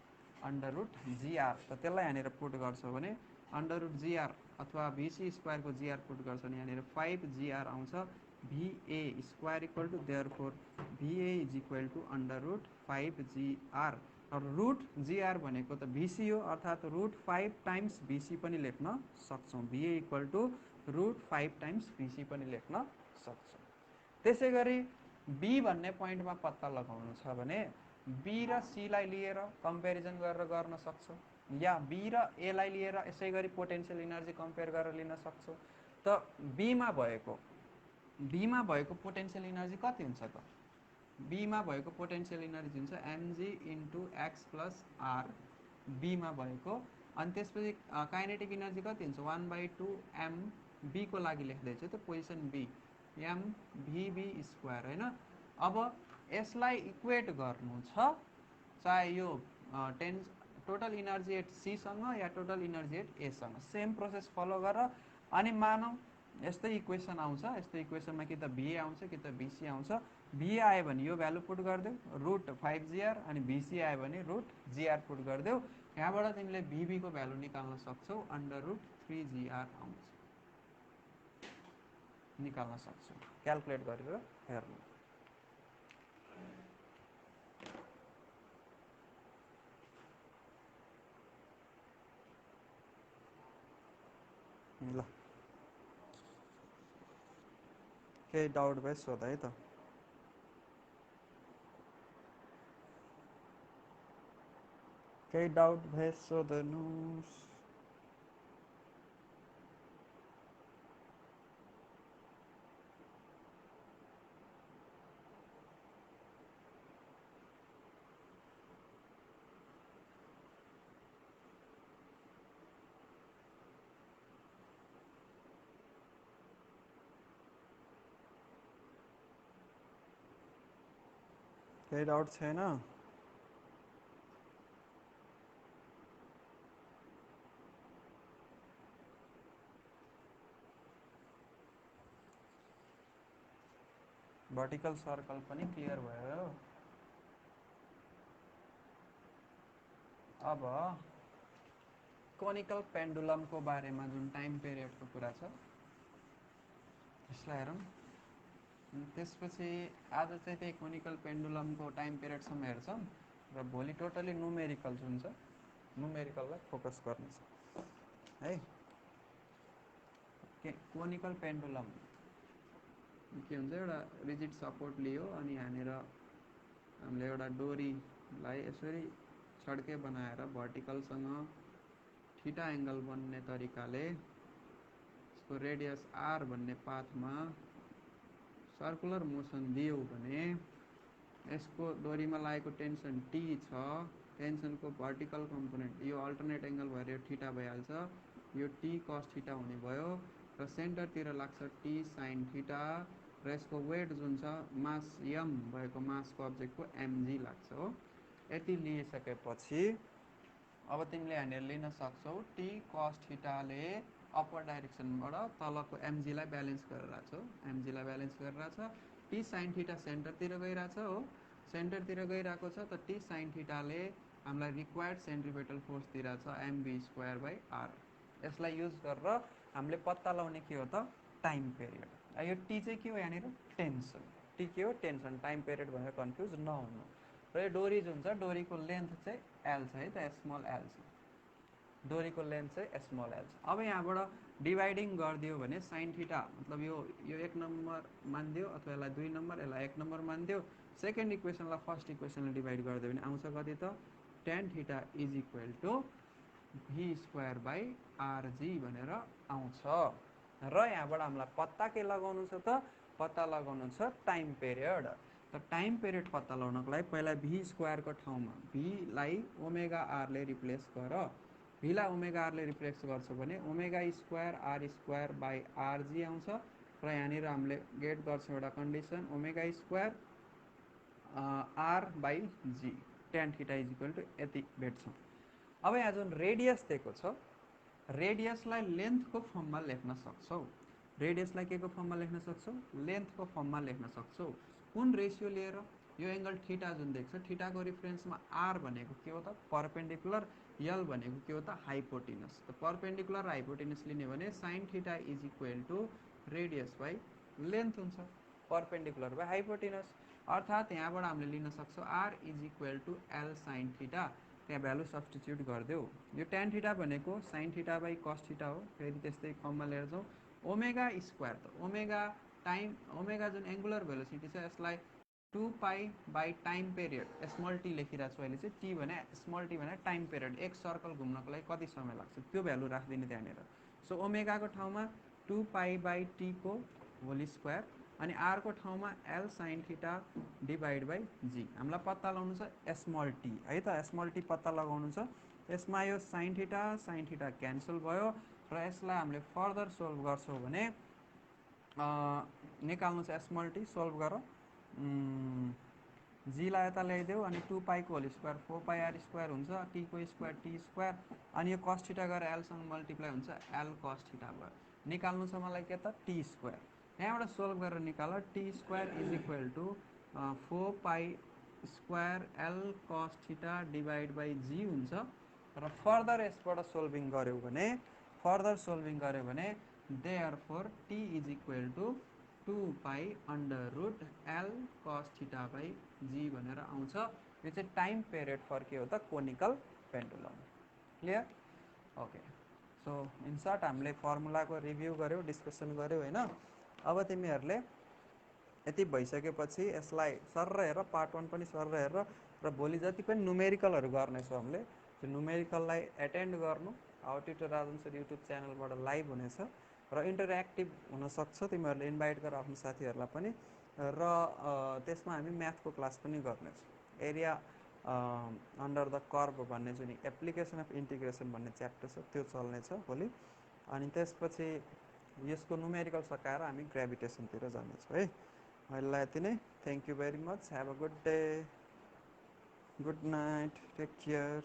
अंडर रूट जीआर। त त्यसलाई यहाँनिर पुट गर्छौँ भने अंडर रूट जीआर अथवा भिसी स्क्वायरको जीआर पुट गर्छ भने यहाँनिर 5 जीआर आउँछ। VA square equal to therefore VA is equal to under root 5 GR. Root GR भनेको त भिसी हो अर्थात् रूट 5 टाइम्स भिसी पनि लेख्न सक्छौँ। भिए इक्वल टु रूट 5 टाइम्स भिसी पनि लेख्न सक्छौँ। त्यसै गरी बी भन्ने पोइन्टमा पत्ता लगाउनु छ भने बी र सीलाई लिएर कम्पेरिजन गरेर गर्न सक्छौँ या बी र एलाई लिएर यसै गरी पोटेन्सियल इनर्जी कम्पेयर गरेर लिन सक्छौँ। त बीमा भएको पोटेन्सियल इनर्जी कति हुन्छ त बीमा भएको पोटेन्सियल इनर्जी हुन्छ M G into X plus R बीमा भएको। अनि त्यसपछि काइनेटिक इनर्जी कति हुन्छ 1/2 एम बी को लागि लेख्दैछु त position B M V B square होइन। अब यसलाई इक्वेट गर्नु छ चाहे यो टोटल इनर्जी एट सी सँग या टोटल इनर्जी एट ए सँग सेम प्रोसेस फलो गरेर अनि मानौँ यस्तै इक्वेसन आउँछ। यस्तो इक्वेसनमा कि त भिए आउँछ कि त भिसी आउँछ। भिए आयो भने यो भ्यालु पुट गरिदेऊ रूट 5 जीआर अनि भिसी आयो भने रूट जीआर पुट गरिदेऊ। यहाँबाट तिमीले भिबी को भ्यालु निकाल्न सक्छौ अंडर रूट 3 जीआर आउँछ, निकाल्न सक्छौ क्यालकुलेट गरेर हेर्नु। ल केही डाउट भए सोध है त। केही डाउट भए सोध्नुहोस्। केही डाउट छैन? भर्टिकल सर्कल पनि क्लियर भयो। अब कोनिकल पेन्डुलमको बारेमा जुन टाइम पिरियडको कुरा छ त्यसलाई हेरौँ। त्यसपछि आज चाहिँ त्यही कोनिकल पेन्डुलमको टाइम पिरियडसम्म हेर्छौँ र भोलि टोटली न्युमेरिकल जुन छ न्युमेरिकललाई फोकस गर्नेछ है। कोनिकल पेन्डुलम के हुन्छ, एउटा रिजिड सपोर्ट लियो अनि यहाँनिर हामीले एउटा डोरीलाई यसरी छड्के बनाएर भर्टिकलसँग थीटा एंगल बन्ने तरिकाले यसको रेडियस आर भन्ने पाथमा सर्कुलर मोसन दियो भने यसको डोरीमा लागेको टेन्सन टी छ, टेन्सनको भर्टिकल कम्पोनेन्ट यो अल्टरनेट एंगल भएर यो थीटा भइहाल्छ, यो टी कस थीटा हुने भयो र सेन्टरतिर लाग्छ टी साइन थीटा र यसको वेट जुन छ मास एम भएको मासको अब्जेक्टको एमजी लाग्छ हो। यति लिइसकेपछि अब तिमीले यहाँनिर लिन सक्छौ टी कस थीटाले अपवर्ड डाइरेक्सनबाट तलको एमजीलाई ब्यालेन्स गरिरहेछ, एमजीलाई ब्यालेन्स गरिरहेछ। टी साइन थीटा सेन्टरतिर गइरहेछ हो, सेन्टरतिर गइरहेको छ त टी साइन थीटाले हामीलाई रिक्वायर्ड सेन्ट्रिपेटल फोर्स दिइरहेको छ mv²/r। यसलाई युज गरेर हामीले पत्ता लगाउने के हो त टाइम पिरियड। यो टी चाहिँ के हो यहाँनिर टेन्सन, टी के हो टेन्सन, टाइम पिरियड भनेर कन्फ्युज नहुनु। र यो डोरी जुन छ डोरीको लेन्थ चाहिँ एल छ है त, स्मल एल छ, डोरीको लेन्थ चाहिँ स्मल एल छ। अब यहाँबाट डिभाइडिङ गरिदियो भने साइन थीटा मतलब यो 1 नम्बर मानिदियो अथवा यसलाई 2 नम्बर यसलाई 1 नम्बर मानिदियो, सेकेन्ड इक्वेसनलाई फर्स्ट इक्वेसनले डिभाइड गरिदियो भने आउँछ कति त tan theta is equal to v²/rg भनेर आउँछ। र यहाँबाट हामीलाई पत्ता के लगाउनु छ त, पत्ता लगाउनु छ टाइम पिरियड। त टाइम पिरियड पत्ता लगाउनको लागि पहिला v² को ठाउँमा v लाई ओमेगा r ले रिप्लेस गर, v लाई ओमेगा r ले रिप्लेस गर्छ भने ओमेगा²r²/rg आउँछ। र यहाँनिर हामीले गेट गर्छौँ एउटा condition omega r/g tan theta is equal to यति भेट्छौँ। अब यहाँ जुन रेडियस दिएको छ रेडियसलाई लेन्थको फर्ममा लेख्न सक्छौ, रेडियसलाई के को फर्ममा लेख्न सक्छौ लेन्थको फर्ममा लेख्न सक्छौ। कुन रेसियो लिएर यो एंगल थीटा जुन देख्छ थीटाको रिफरेन्समा r भनेको के हो त परपेन्डिकुलर, l भनेको के हो त हाइपोटेनस। त परपेन्डिकुलर हाइपोटेनस लिने भने sin theta is equal to radius by length हुन्छ, परपेन्डिकुलर बाइ हाइपोटेनस। अर्थात् यहाँबाट हामीले लिन सक्छौँ r is equal to l sin theta, त्यहाँ भ्यालु सब्स्टिट्युट गरिदेऊ। यो tan थीटा भनेको sin theta by cos theta हो, फेरि त्यस्तै फर्ममा लिएर जाउँ ओमेगा स्क्वायर, त ओमेगा जुन एंगुलर भेलोसिटी छ यसलाई 2π टाइम पिरियड स्मल टी लेखिरहेको छु अहिले चाहिँ, टी भने स्मल टी भने टाइम पिरियड, एक सर्कल घुम्नको लागि कति समय लाग्छ त्यो भ्यालु राखिदिने त्यहाँनिर। सो ओमेगाको ठाउँमा 2π/t को होल स्क्वायर अनि r को ठाउँमा l sin theta divide by g। हामीलाई पत्ता लगाउनु छ स्मल टी है त, स्मल टी पत्ता लगाउनु छ। यसमा यो sin थीटा क्यान्सल भयो र यसलाई हामीले फर्दर सोल्भ गर्छौँ भने निकाल्नु छ स्मल टी, सोल्भ गर जी लाई यता ल्याइदेऊ अनि 2π को होल स्क्वायर 4πr² हुन्छ, टी को स्क्वायर टी स्क्वायर अनि यो cos थीटा गरेर l सँग मल्टिप्लाई हुन्छ l cos थीटा भयो। निकाल्नु छ मलाई के त टी स्क्वायर, यहाँबाट सोल्भ गरेर निकाल T square is equal to 4π² l cos theta divide by g हुन्छ। र फर्दर यसबाट सोल्भिङ गर्यो भने therefore T is equal to 2π√l cos theta by g भनेर आउँछ। यो चाहिँ टाइम पिरियड फर के हो त conical pendulum. Clear? Okay, so in short हामीले फर्मुलाको रिभ्यू गर्यो, डिस्कसन गर्यो होइन। अब तिमीहरूले यति भइसकेपछि यसलाई सर्र हेर, पार्ट 1 पनि सर्र हेर र भोलि जति पनि नुमेरिकलहरू गर्नेछौँ हामीले त्यो नुमेरिकललाई एटेन्ड गर्नु। How tutor Rajan sir YouTube च्यानलबाट लाइभ हुनेछ र इन्टरेक्टिभ हुनसक्छ, तिमीहरूले इन्भाइट गर आफ्नो साथीहरूलाई पनि। र त्यसमा हामी म्याथको क्लास पनि गर्नेछौँ। एरिया अन्डर द कर्भ भन्ने जुन एप्लिकेसन अफ इन्टिग्रेसन भन्ने च्याप्टर छ त्यो चल्नेछ भोलि। अनि त्यसपछि यसको नुमेरिकल सकाएर हामी ग्रेभिटेसनतिर जानेछौँ है। अहिले यति नै, thank you very much, have a good day, good night, take care.